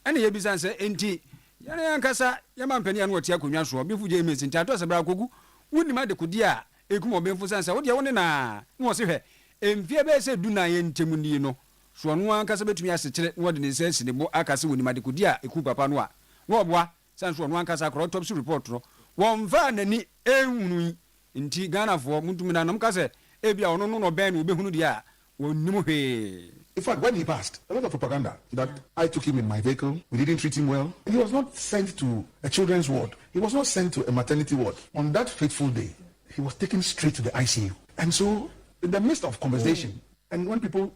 ene ye bisan se enti yana yankasa ya mampani anu otia konwa so bi fuje mesin tato se bra kogu woni ma de kodi a ekum obemfu sansa wo de woni na wo se hwe emfie be se du na ye ntemu ni no so no ankasa betumi asekire wo de ne se sine bo akase woni ma de kodi a eku papa no a wo boa sanso no ankasa kro autopsy report no wo mfa nani ehunu nti Ghana fo mutumi na nom kase ebia ono no ben wo behunu dia wonnim hwe.
In fact, when he passed, a lot of propaganda that I took him in my vehicle, we didn't treat him well. He was not sent to a children's ward. He was not sent to a maternity ward. On that fateful day, he was taken straight to the ICU. And so, in the midst of conversation, and when people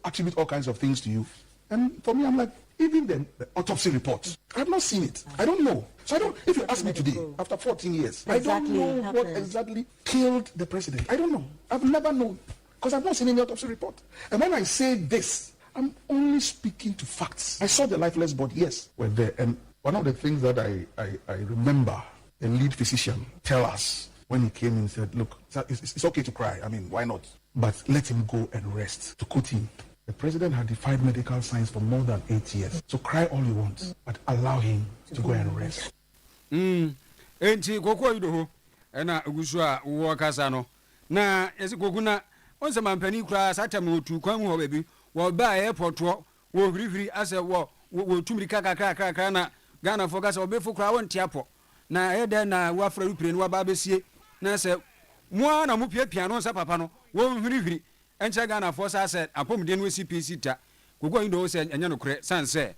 attribute all kinds of things to you, and for me, I'm like, even the autopsy reports, I've not seen it. I don't know. So if you ask me today, after 14 years, I don't know what exactly killed the president. I don't know. I've never known. Because I've not seen any autopsy report. And when I say this, I'm only speaking to facts. I saw the lifeless body, yes, were there. And one of the things that I remember the lead physician tell us when he came and said, look, it's okay to cry. I mean, why not? But let him go and rest. To quote him, the president had defied medical science for more than 8 years. So cry all you want, but allow him to go and rest.
Enti koko ido ena ugusua wo kasa no. Na esi kokuna onse mampani kura satam otu kwan ho bebi wo ba airport wo hurihuri ase wo tumiri kaka na Ghana fo kasa obefo kura won tiapo na ede na wo afra rupire no ba besie na se mo na mo piapia no sa papa no wo hurihuri enche Ghana fo sa se apomde no CPC ta gogo indo se enye no kure sanse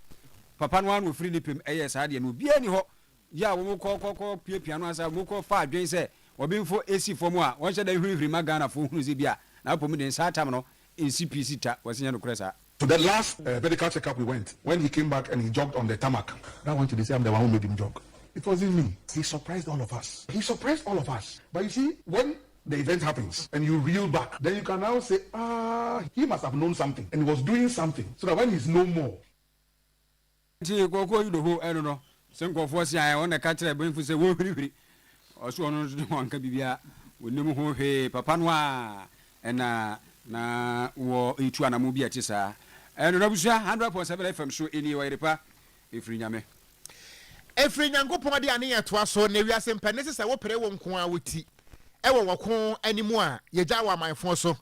papa no anu free lipim eye sa de no bia ni ho ya wo ko piapia no asa mo ko fa adwen se obemfo AC fo mo a won che da hurihuri ma Ghana fo hunu se bia na apomde sa tam no in CPC ta wasinya no kure sa.
To the last medical checkup we went, when he came back and he jogged on the tarmac, that one to say I'm the one who made him jog. It wasn't me. He surprised all of us. But you see, when the event happens and you reel back, then you can now say, he must have known something and he was doing something. So that when he's no more.
Na wo itu anamu bia tisa eno na busia 100.7 FM so eni Oyerepa efiri nyame
efiri nyankopon de ane yeto aso na wiase mpane se wo pere wo nko a woti ewo woko animu a yegya wa manfo so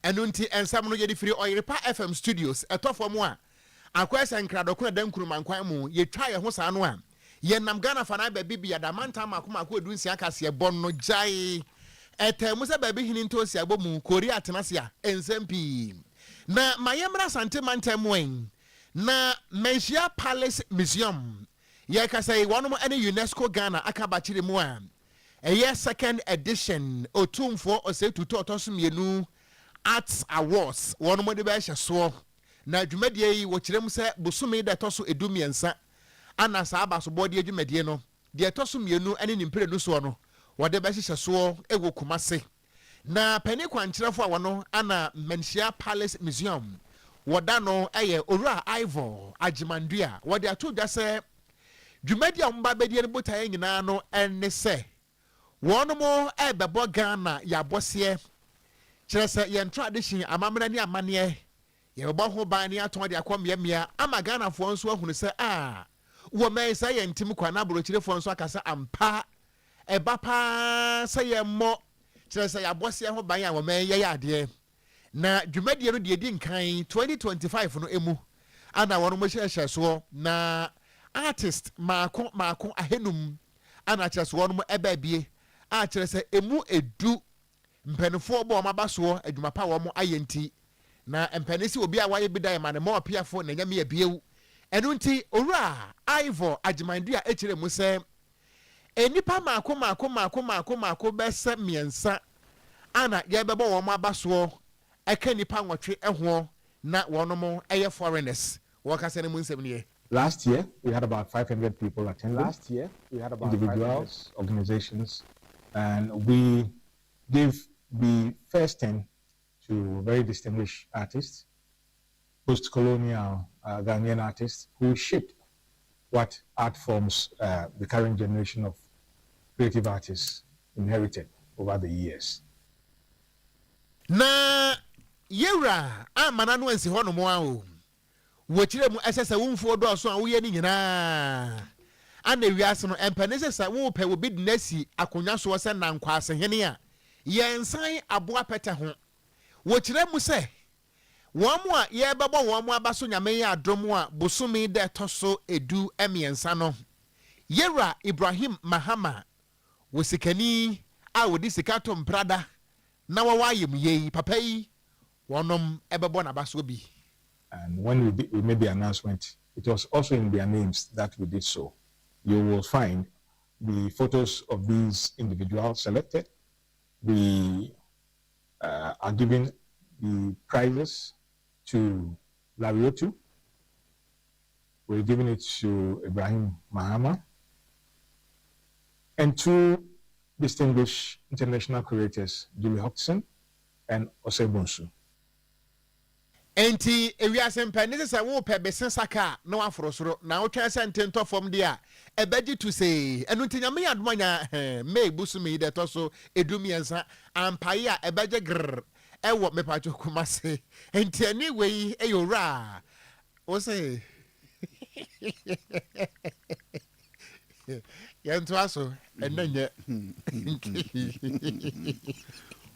eno nti ensam no yedi firi Oyerepa FM studios etofo mu a akwesa nkradoko da nkurumankwan mu yetwa ye ho saa no a ye nam Ghana fa na ba bibia da manta makoma edu nsia kase bon no jai musa baby hinin to si abomu Korea tenasia ensempi na mayemra sante mantem na Menchia Palace Museum ye kasai wonu ene UNESCO Ghana akaba chire mu a eye second edition otumfo osetuto otosomienu Arts Awards wonu mo de ba hye so na dwumadie yi wo kirem se bosumi de toso edumiensa ana sa abaso body adwumadie no de tosomienu ene nimpere no so no wode ba hye so ewo kumase na pani kwankyerefo a wono ana Menchia Palace Museum woda no eye owura Ivor Agimandua wode ato dwa se dwumadi a mba bedie no botaye nyina no enne se wono mo ebebo Ghana ya bose kire se ye tradition amamra ni amane ye bebo ho ban ni aton de akomyemia ama Ghana fo nso ahunu se wo men se ye ntim kwa na borokirefo nso akasa ampa eba pa say mo kire say abose ho ban a wo men ye ade na dwumadie no de di nkan 2025 no emu ana wono mo hye so na artist maako ahenum ana kire so wono mo eba bie a kire say emu edu mpanifo bo maba so adwuma pa wo mo ayenti na mpanisi obi a waye bidai ma ne mo opiafo na nyame ebiewu enu nti owura Ivor Agimandua ekire mu se enipa maako bese miensa ana ye bebo wo mabaso eka nipa nwotwe eho na wono eye foreigners wo kase ne mu nsem ne.
Last year we had about 500 people attending. Individuals, organizations, and we gave the first 10 to very distinguished artists, post-colonial Ghanaian artists who shaped what art forms the current generation of creative artists inherited over the years.
na yewra amana no ansi ho no mo awo wokyire mu esese wumfo do so a wo ye ni nyina ana wiase no empanese sa wo pe wo bid nasi akonwa so se nankwa asehene a yensan aboa pete ho wokyire mu se womo a ye bebo womo abaso nyame ya adom a bosumi de toso edu emiensa no yewra Ibrahim Mahama wosikani a wodi sikato mprada na wawayem ye papa yi wonom ebebo na baso bi.
And when we made the announcement, it was also in their names that we did so. You will find the photos of these individuals selected. We are giving the prizes to Lariotu. We're giving it to Ibrahim Mahama. And two distinguished international curators, Julie Hodgson and Osebonsu.
Enti ewiase mpanese se wo pe besensaka na waforosoro na wo twa se ntento fom dia ebeji to say enu ntanyame yadomanya me busumi de toso edumiensa ampaye a ebeje gr ewo mepacho kumase enti ani wei eyora wo say yanto aso enanye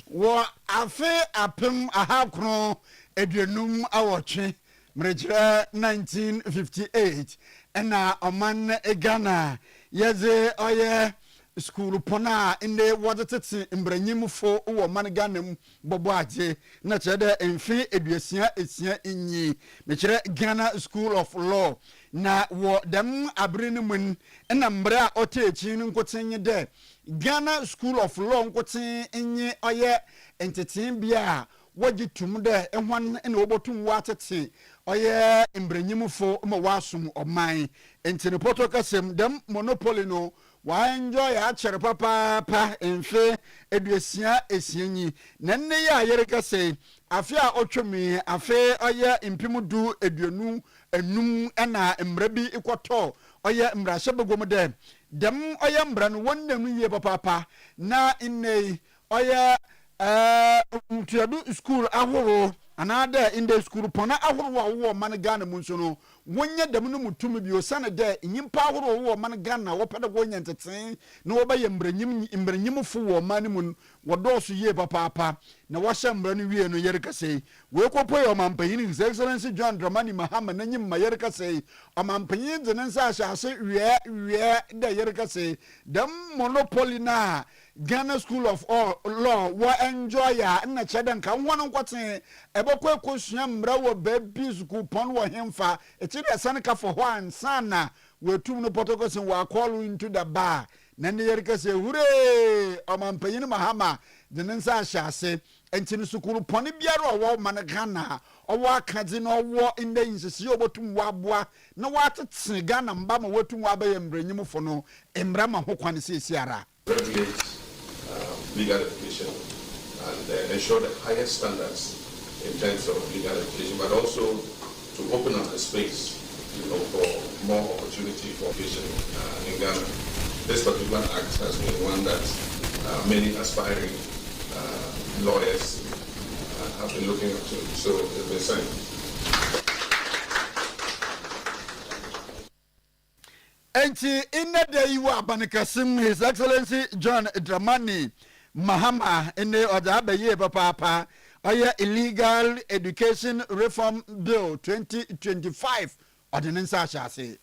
wo afe apem ahakro eduenum awotwe mrejira 1958 ena oman Ghana yeze oye school pona inde wadetete mbranyimfo wo man Ghana mu bobo aje na chede enfi eduasia esia inyi mekire Ghana School of Law na wo dem abrene mun ena mbra otechi nkotenye de Ghana School of Law nkoten enye oye entetin bia waji tum de ehwan ena obotum watete oye mbranyimfo ma wasum oman entene potokasem dem monopoly no wa enjoy ya chere papa enfe eduasia esianyi nenne ya yereka sei afi a otwemi afi oye impimudu eduanu enum ena mrabi ikoto oye mrahye begom de dem oye mbra no wonnam yie papa na inne oye mtuadu school ahoro anada in the school pona ahoro wo man Ghana mu nso no wonye dam no mutum bi osane de nyimpa ahoro wo man Ghana wo pede wonya nteten na wo baye mbranyim fu wo man mu wodoso ye papa na wo hye mbra no wie no yereka sei we kopo yo mampanyin His Excellency John Dramani Mahama na nyim ma yereka sei amampanyin de nsa ahase wie de yereka sei dam monopoly na Ghana School of Law wa enjoy ya na cheden kan wono nkoten ebekọ ekosua mbra wo baby school pon wo hemfa eti de sanka for one sana we tum no potokosin wa call into the bar na ne yerika se hure omampanyin Mahama de nsa ahase enti sukuru pon biara wo man Ghana owo akadze na owo inde insisi obotum wa aboa na watete Ghana mba ma wotum wa baye mbranyim fo no embra ma ho kwane se siara
legal education and ensure the highest standards in terms of legal education, but also to open up the space, for more opportunity for education in Ghana. This particular act has been one that many aspiring lawyers have been looking up to. So it's been signed.
Enti inna day wa abanikasim His Excellency John Dramani Mahama ene oda abaye papa oya Illegal Education Reform Bill 2025 ordinance achase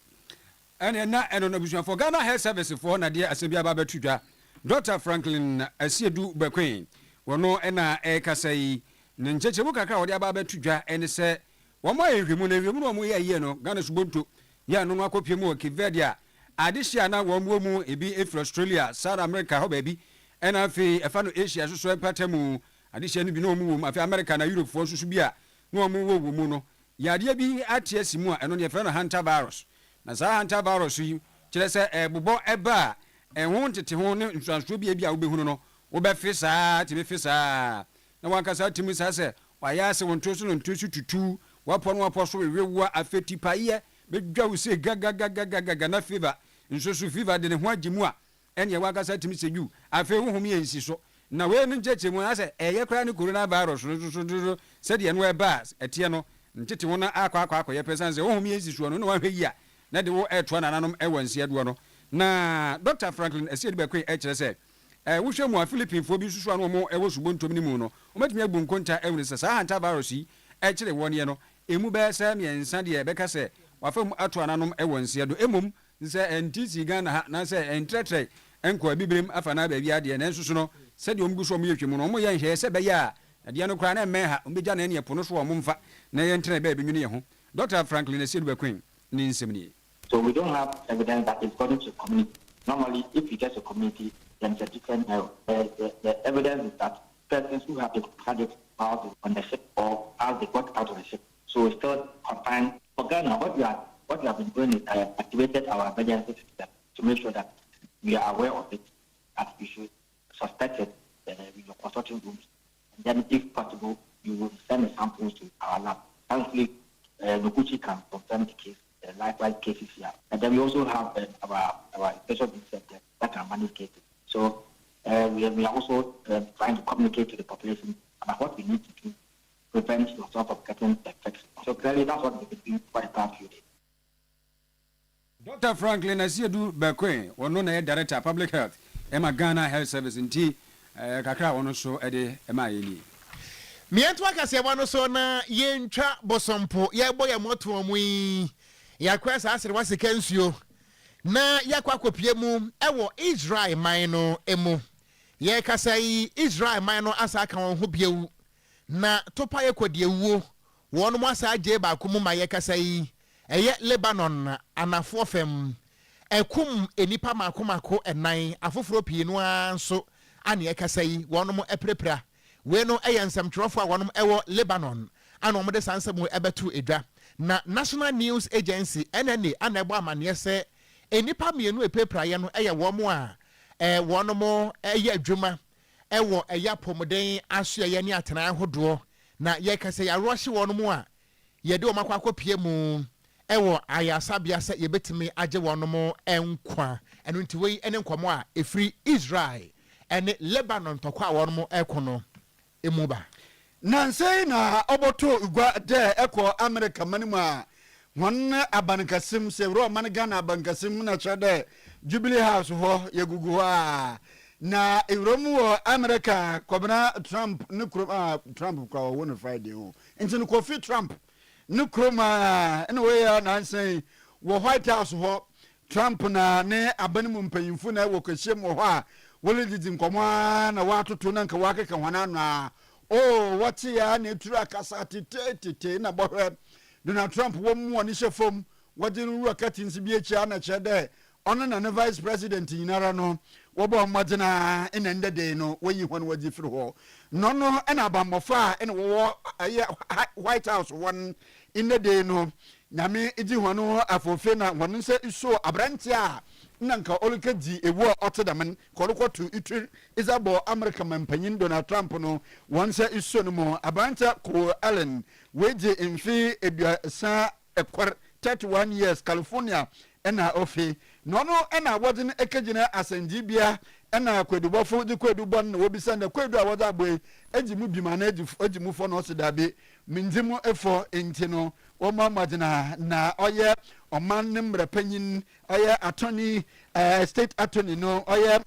ene na eno na bushua for Ghana Health Service for na dia asebia baba tudwa Dr. Franklin Asiedu Bekwen wono ena kasai ne nchechemu kakra wode ababa tudwa ene se wo mo ehwemu na ehwemu no mo ye no Ghana subonto ya no akopie mu Kivedia adishia na wo mu ebi efro Australia South America ho baby ena fe efa no Asia so empatemu adishia no bi no mu afi America na Europe fo so bi a no mu wo mu no yade bi atie simu a eno ne fe no hantavirus na za hantavirus yi kire se bobo eba ho ntete ho ne nsuanso bi a wo behunu no wo be fe saa ti be fe saa na wankasa timi saa se waya se wonto so no ntosu tutu wapo no wapo so wewa afeti paye bedwa wo se gaga na fever nsoso fever de ne ho agimu a ene wakasa timi seju afi huhum ye nsi so na we no ncheche mu ase eye kra ne coronavirus no said ye no e ba etie no ntete wo na akwa ye person say ohum ye sisuo no na wa hwe yi a na de wo eto na nanom e wansie do no na Dr. Franklin Esiedi Bekwe e kire say wo hwe mu a Philippine fo bi susuo no mo e wo subontom ni mu no o metumi abu nkonta e woni sa hanta virus yi e kire won no emu be sa miensa de e beka say wa fa mu ato nanom e wansie do emum nse NTC Ghana ha na say entretre enko abibrem afa na ba bi ade na nsusu no said you mgu so mo yetwe mu no mo ye nhye se be ya ade no kra na me ha mbegya na ne epo no so mo mfa na ye ntene ba bi nwune ye ho Dr. Franklin Esiedi Bekwe ni nsemni.
So we don't have evidence that it's according to community. Normally, if you get a community, then it's a different error. The evidence is that persons who have had it out on the ship or as they got out of the ship. So we still confined. For Ghana, what we have been doing is activated our emergency system to make sure that we are aware of it, that we should suspect it with your consulting rooms. And then, if possible, you will send the samples to our lab. Thankfully, Noguchi can confirm the case. Likewise cases here. And then we also have our special center that can manage cases. So we are also trying to communicate to the population about what we need to do to prevent yourself from getting infection. So clearly that's what we've been doing for the past few days.
Dr. Franklin Esiedi Bekwe, one na Director Public Health, Emma Ghana Health Service in T, kakra ono so ede Emma yeni.
Mientwa kase wano so na yentwa bosompo ye boye moto omui yakwa sa asere wasika nsuo na yakwa kopie mu ewo Israel man no emu ye kasa yi Israel man no asa ka won ho biewu na topa ye kodie wuo won mo asa age ba ko mu ma ye kasa yi eye Lebanon anafo fem ekum enipa makomako enan afoforo pie no anso ane ye kasa yi won mo eprepra we no ensem trofo a won ewo Lebanon ana mo de sansem ebetu edwa na National News Agency NNA anebo amane se enipa mienu epepraye no eye wo mo a wono mo eye adwuma ewo eya pomoden aso ye ne atena hodo na ye kase ya rohye wono mo a ye de o makwa kopie mu ewo ayasabia se ye betimi age wono mo enkwa eno nti wei ene nkomo a efri Israel ene Lebanon tokwa wono mo ekono emuba
Nansei na oboto ugwa de eko America manimu a won abankasim se ro man Ghana abankasim na chade Jubilee House ho yegugu a na ewromu wo America kobna Trump ne Trump kwa won Friday ho nti ne Kofi Trump ne kroma ene we ya nansei wo White House ho Trump na ne abanimu mpanyimfu na wo kwahye mo ho a wole didi nkomo na watoto na nka wakeka hwana na oh what ya ne tura kasa tete na bohwe Donald Trump wo mu oni shefom wodi ru akati nsibi echi na chede ono na vice president yinara no wo bo modena ina ndede no woyi hon wodi firi ho no na ba mofa ina wo White House won ina de no nyame iji hono afofe na won se iso abrantia nanka oluka di ewo otedam korokotu itu Isabel America mampanyin Donald Trump no wonse iso no mo abanta ko Allen weje mfi eduasa ekwar 31 years California ena ofi no ena wodin ekegina asanjibia ena kwedubofo di kwedubon no wobisa na kwedu a woda boy ejimu bimana ejimu fo no sedabe mindimu efo enti no woma madina na oye oman nimre panyin oye attorney state attorney no oye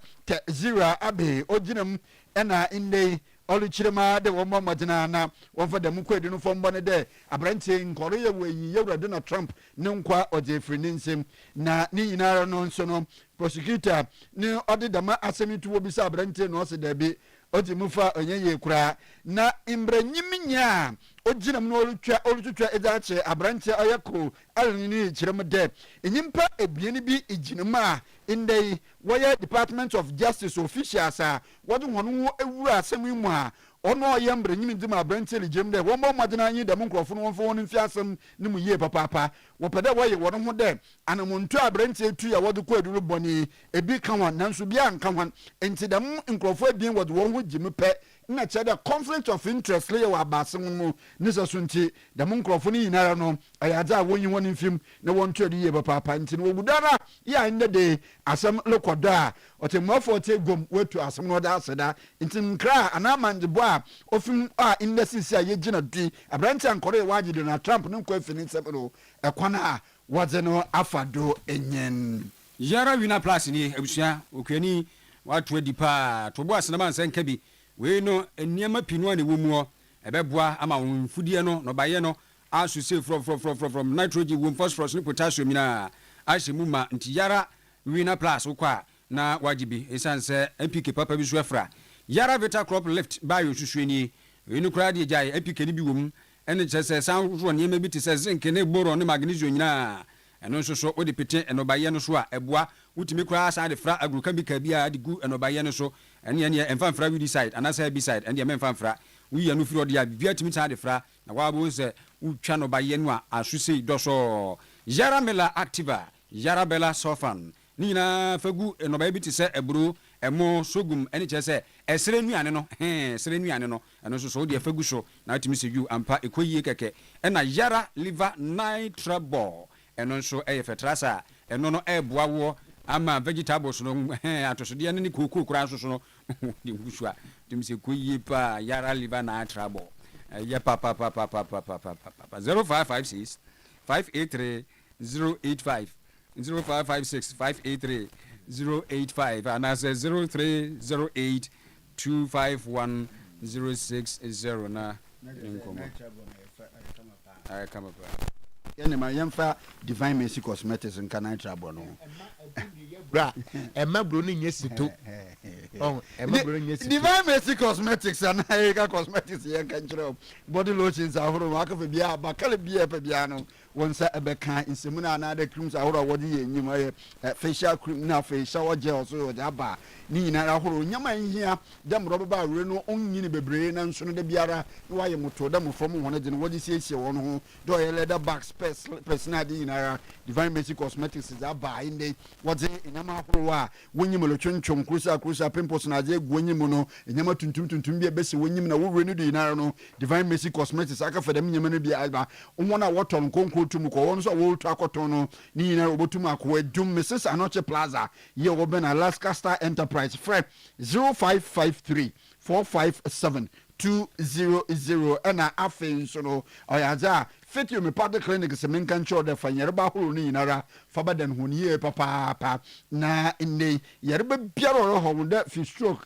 zero abe ojinam ena inde oluchirema de woma madina na wonfa dem kwedu no fo mbone de abrantie nkore ye weyi yewra Donald Trump ne nkwa ojefri ninsem na ni yinara no nso no prosecutor ni odedama asemitu wobisa abrantie no se dabe otimufa onyenye kura na imbranyiminya ojinam no olutwa edache abrantie ayako alini chirem de enyimpa ebieni bi ejinima indei waya Department of Justice officials a wodu hono ewura asemi mu a ono yambranyimi dim abrantie lijem de won bo madena anyi dem nkrofo no wonfo won mfi asem ne mu yie papa wopede waye wono ho de anamontu abrantie tu ya wodu ko eduru boni ebi kan wan nanso bia nkan wan enti dem nkrofo ebien wodu won ho jimi pe na kyerɛ dɛ conflict of interest leyɛ wɔ abase mu ne sɛ so nti dɛm nkurɔfo no nyinara no ɛyɛ adze a wɔnyi wɔn mfim na wɔnto adi yie papaapa nti no wɔbudara yɛ a nnɛ de asɛm lekɔdɔ a ɔtɛmmuafoɔ ɔte gom wɔatu asɛm no ɔde aseda nti nkra anaa mangyebɔ a ɔfim a nnɛ sisi a yɛgyina di aberante a nkɔre wɔagye Donald Trump ne nkɔ afi ne nsɛm no ɛkwan a wɔdze no afa do enyen
yara wina plus ni abusua okuani watu adi pa to bo asena man senka bi we no eniama pinu ani wo mu ebeboa ama wonfudie no no baye no aso se from nitrogen wo phosphorus ne potassium na ahye mu ma nti yara wina plus ukwa na wajibi esanse mpk papa bi so afra yara vita crop lift ba yo susuani we no kra de jai mpk ni bi wo mu ene kyese san ro ne ma bi te se zinc ne boron ne magnesium nyina eno nso so wode pete enobaye no so a eboa wutimi kura sa de fra agrochemical bia de gu enobaye no so ene emfa fra weedicide anasa herbicide ene emfa fra wiya no firi ode a bia timi sa de fra na wa bo se utwa no baye no a asuse doso yara mela activa yara bella sulfan ni na fagu enobaye bi te se ebro emo sogum ene kyese esere nuane no esere nuane no eno so wode fagu so na timi se yu ampa ekoyie keke ena yara liver nitrabol eno nso fetrasa eno no eboa wo ama vegetables no atosode ne koko kura nso no de ngusua tum se koyi pa yara liver na trouble ya pa 0556 583 085 0556 583 085 and as 0308 251 060 na nkomo come up
enema yemfa divine mercy cosmetics in Canada trouble no
bra emma bro ni nyesito oh emma bro nyesito
divine mercy cosmetics and Eka cosmetics yen kan kire body lotions ahoro ma ka fa bia ba kale bia pa bia no wonsa ebeka nsemu na na da creams ahoro wodi ye nyim aye facial cream na facial gel so yo da ba ni nyina ahoro nyama nhia dem robe ba wure no onyini bebree na nso no da biara na waye moto da mo from ho na de no wodi siesie wo no ho do ye leather bags personality nyina divine mercy cosmetics is aba inde wodi nyama ahoro a wonyim lo twonchom krusa pimples na je gwonyim no nyama tuntum bia besi wonyim na wo wure no de nyina no divine mercy cosmetics aka fa dem nyama no bia alba wona woton konko tum ko won so wo to akoton no ni nyina obotum akwa dum Mrs. Anoche Plaza ye wo be na Alaska Star Enterprise fred 0553 457 200 ana afen so no oyaza fit you me part clinic se men kan cho de fa yerba horo ni nyinara fa badan honiye papa na inde yerba biaro ho de fi stroke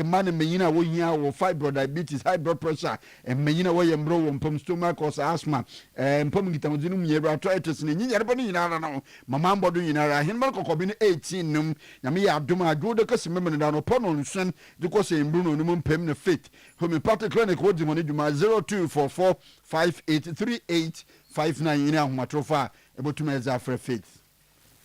man menyina wo hia wo fibroid diabetes high blood pressure menyina wo yembro wo mpom stomach or asthma mpom gitamudinu myebra arthritis ni yerba ni nyinara no mama mbodo nyinara hinba kokobi ni 18 num nyame ya adom adwo de kase memene da no pono nsen de ko se mbruno no mpem na fit homeopathic clinic wo di money duma 0244 583859 ina homatrofa ebotuma eza for faith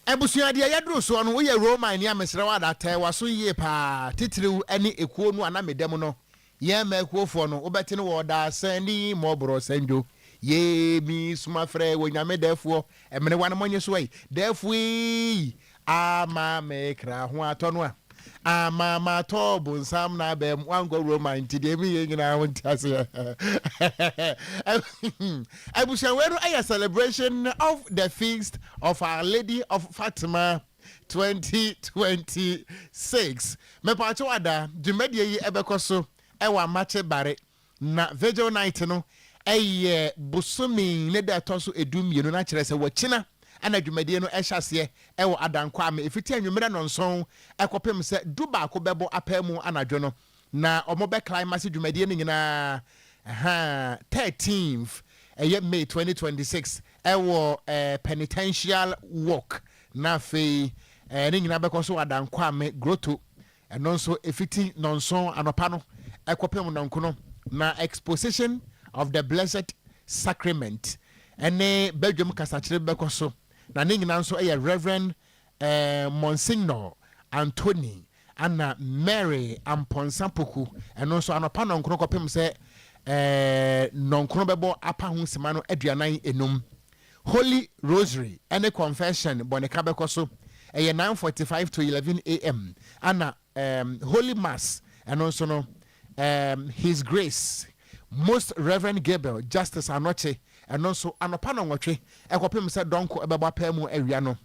ebusua de yadro so no we Roman ni amesre wa da tai waso yie pa titiriw ani ekuo no ana medem no ye ma ekuofo no obeti no wo da sani mo bro sanjo ye mi suma frɛ wo nyame defo emene wan monye so yi defo ama me kra ho atɔno a ama ma to bonsam na be wango Roman ti de mi yina ho ntase abusia weru a celebration of the feast of Our Lady of Fatima 2026 me pa cho ada dwumade yi ebekoso e wa mache bare na vigil night no eye busumi ne da to so edum yenu na kire se wachina ana dwumade no ehyaase e wo adankwa ama efiti anwumere no nson ekopem se duba ko bebo apamu anadwo no na omobe climax dwumade no nyina 13th May 2026 ewo penitential walk na fe ni nyina bekoso adankwa ama grotto eno nso efiti nonson anopa no ekopem nankono na exposition of the blessed sacrament ene bedwum kasachire bekoso na ne nyina nso Reverend Monsignor Anthony Anna Mary Amponsapoku eno nso anopa nankono kopem se nonkono bebo apa ho sima no aduanan enum Holy Rosary ene confession boneka bekoso 9:45 to 11 a.m. Anna Holy Mass eno nso no His Grace Most Reverend Gabriel Justice Anoche and also Anopano Watche Ekopim said Donko Ebaba Pemu Eriano.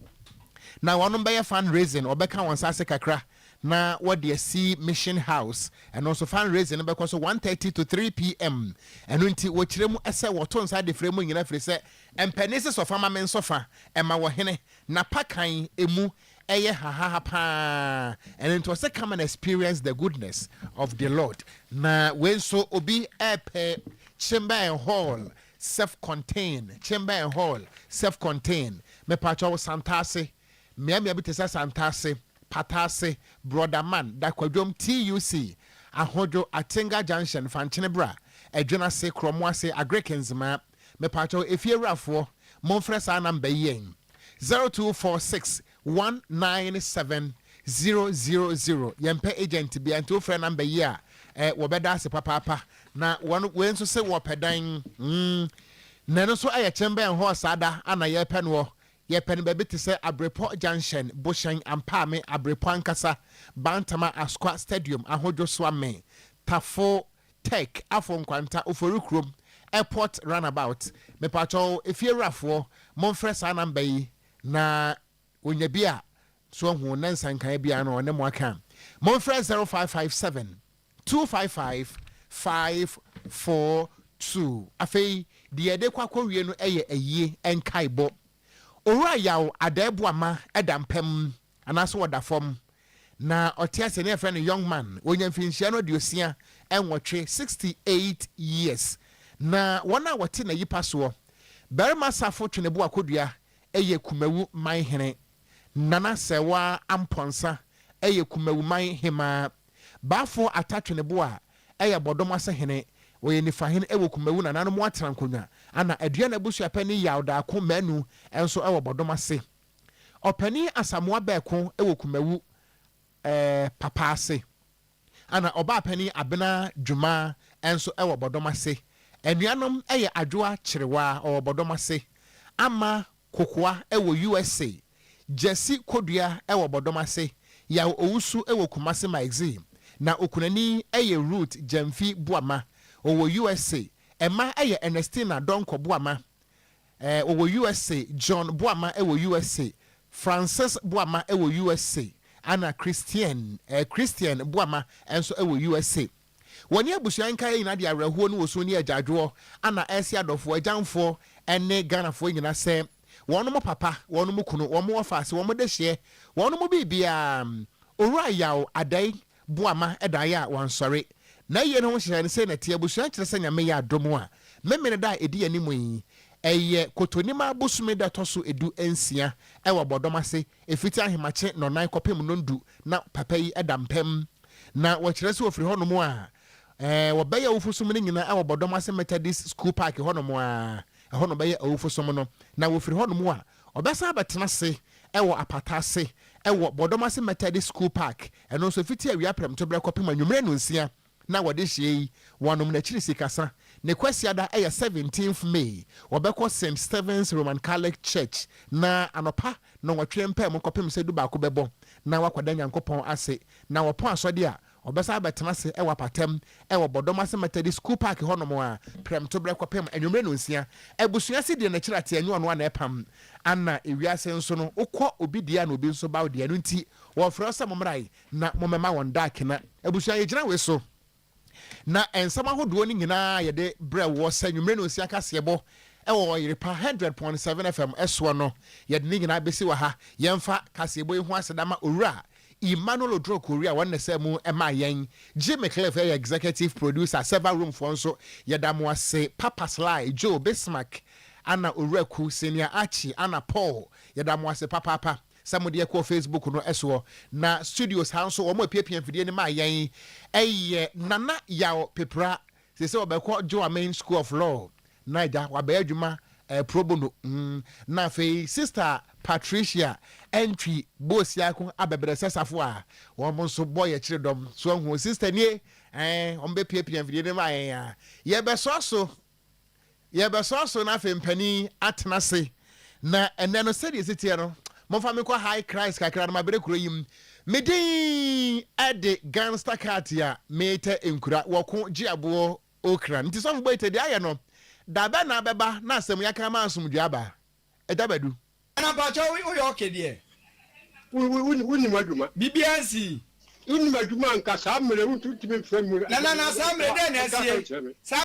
Now one by a fundraising or Becca one Sase Kakra na what they see Mission House and also fundraising because 1:30 to 3 p.m. and until what remu ese what on side the frame in every say and penises of amamen sofa and ma wahene na pakan emu eye ha pa and it was a come and experience the goodness of the Lord. Na when so obi epe chamber and hall self-contained me pacho santase me abitesa santase patase brother man da kwadwom TUC ahojo Atenga Junction Fanchenebra edwena se kromo ase agrekens ma me pacho efiewrafo monfrɛ saa number yen 0246 197 000 yempe agent bi anto frɛ number yi a wobɛda ase papa na wen so se wo pedan na no so aye chembe en ho sada ana ye pɛ no ye pɛ no be te se Abrepo Junction Boshan Ampame Abrepo Ankasa Bantama Asqua Stadium ahojo swame Tafo Tech Afon Kwanta Oforukrom Airport Runabout me pacho efiewrafo monfrɛ saa number yi na onyabia so hu nansan kan bia no ne mo aka monfrɛ 0557 255 542 afei de de kwakɔwie no ɛyɛ ayie ɛnkaibo owura yaw adaebu ama ɛdampam anaso wɔdafom na ɔte ne friend young man onyamfinhyia no de osia ɛnwɔtwe 68 years na wɔna wɔte na yipa soɔ barima safo twenebu akodua ɛyɛ kumawu man hene nana sewa amponsa ɛyɛ kumawu man hema bafo atatwenebu a ɛyɛ bɔdɔm ase hene wɔyɛ nifa hene ɛwɔ kumawu na nanom atran konwa ana aduane abusu apani yawda ko manu ɛnso ɛwɔ bɔdɔm ase ɔpani asamoa bɛko ɛwɔ kumawu papa ase ana ɔba apani abena dwuma ɛnso ɛwɔ bɔdɔm ase anuanom ɛyɛ adwoa kyerewa ɔwɔ bɔdɔm ase ama kokoa ɛwɔ USA Jesse Kodua ɛwɔ bɔdɔm ase ya owusu ɛwɔ Kumasi magazine na okunani ɛyɛ Ruth Jamfi Buama ɔwɔ USA ɛma ɛyɛ Ernestina Donko Buama ɔwɔ USA John Buama ɛwɔ USA Francis Buama ɛwɔ USA ana Christian Buama ɛnso ɛwɔ USA wɔne abusua nka yɛ nyina de awerɛhoɔ no wɔ so ne agyadwoɔ ana ɛsi adɔfoɔ agyanfoɔ ɛne Ghanafoɔ nyina sɛ wɔn mo papa wɔn mo kunu wɔn mo wɔfaase wɔn mo dehyeɛ wɔn mo bibia owura yaw adai Buama ɛdaeɛ a wɔnsɔre na yɛ no ho hyɛ ne sɛ na tie abusua kyerɛ sɛ nyame yɛ adom a memene da edi anim yi ɛyɛ kotonima bosume da tɔ so edu ensia ɛwɔ bɔdɔm ase efiti ahemache nɔnan kɔpem nondu na papa yi ɛda mpɛm na wɔkyerɛ sɛ ofiri hɔ nom a wɔbɛyɛ awufosom no nyina ɛwɔ bɔdɔm ase Methodist School Park hɔ nom a ɛhɔ no bɛyɛ awufosom no na wɔfiri hɔ nom a ɔbɛsa abɛtena se ɛwɔ apata ase ɛwɔ bɔdɔm ase Methodist School Park ɛno nso fiti awia prɛm to brɛ kɔpem anwummerɛ no nsia na wɔde hyɛ yi wɔnom n'akyiri sikasa ne kwasiada ɛyɛ 17th May wɔbɛkɔ St. Stephen's Roman Catholic Church na anɔpa na wɔtwe mpɛ mu kɔpem sɛ du baako bɛbɔ na wakɔda Nyankopɔn ase na wɔpɔn asɔde a ɔbɛsa abɛtena se ɛwɔ apatam ɛwɔ bɔdɔm ase Methodist School Park hɔ nom a prɛm to brɛ kɔpem anwummerɛ no nsia abusua si deɛ n'akyiri ate anyi ɔno ana ɛpam ana ewiase nso no wokɔ obi deɛ na obi nso bawo deɛ no nti wɔfrɛ sɛ mommrae na mommɛma wɔn daakena abusua yɛgyina wei so na ensam ahodoɔ no nyinaa yɛde brɛ wɔ sɛ nwummerɛ no osia kaseɛ bɔ ɛwɔ Oyerepa 100.7 FM ɛsoɔ no yɛde ne nyinaa bɛsi wɔ ha yɛmfa kaseɛ bɔ yi ho asedama owura Emmanuel Odro Korea wɔn sɛ mu ɛma yɛn Jimmy Cliff ɛyɛ executive producer Server Room for nso yɛda mo ase Papa Sly Joe Bismarck ana Owuraku Senior Archie ana Paul yɛda mo ase papa samudi ekɔ Facebook no ɛsoɔ na studios ha nso wɔn apiapia mfidie ne ma yɛn ɛyɛ Nana Yaw Pepra sɛ wɔbɛkɔ Joa Main School of Law na ɛda wabɛyɛ adwuma pro bono na afei Sister Patricia entry bosiako abɛbrɛ sɛsafo a wɔn nso bɔ yɛ kyerɛ dɔm so hu sister nie wɔn bɛ piapia mfidie ne ma yɛn a yɛbɛsɔ so na afei mpani atena se na ɛnɛ no sɛdeɛ sitie no momfa me kwa high Christ kakra na mabere kuro yim medin ade gangster katia mete enkura woko giabo okra nti so mbo itede aye no da be na beba na asem yaka ma asomdua ba edabadu
na ba cho we okay there
wuni maduma
bibiansi
wuni maduma nka sa mere wuntu timi fam
na sa mere de na sie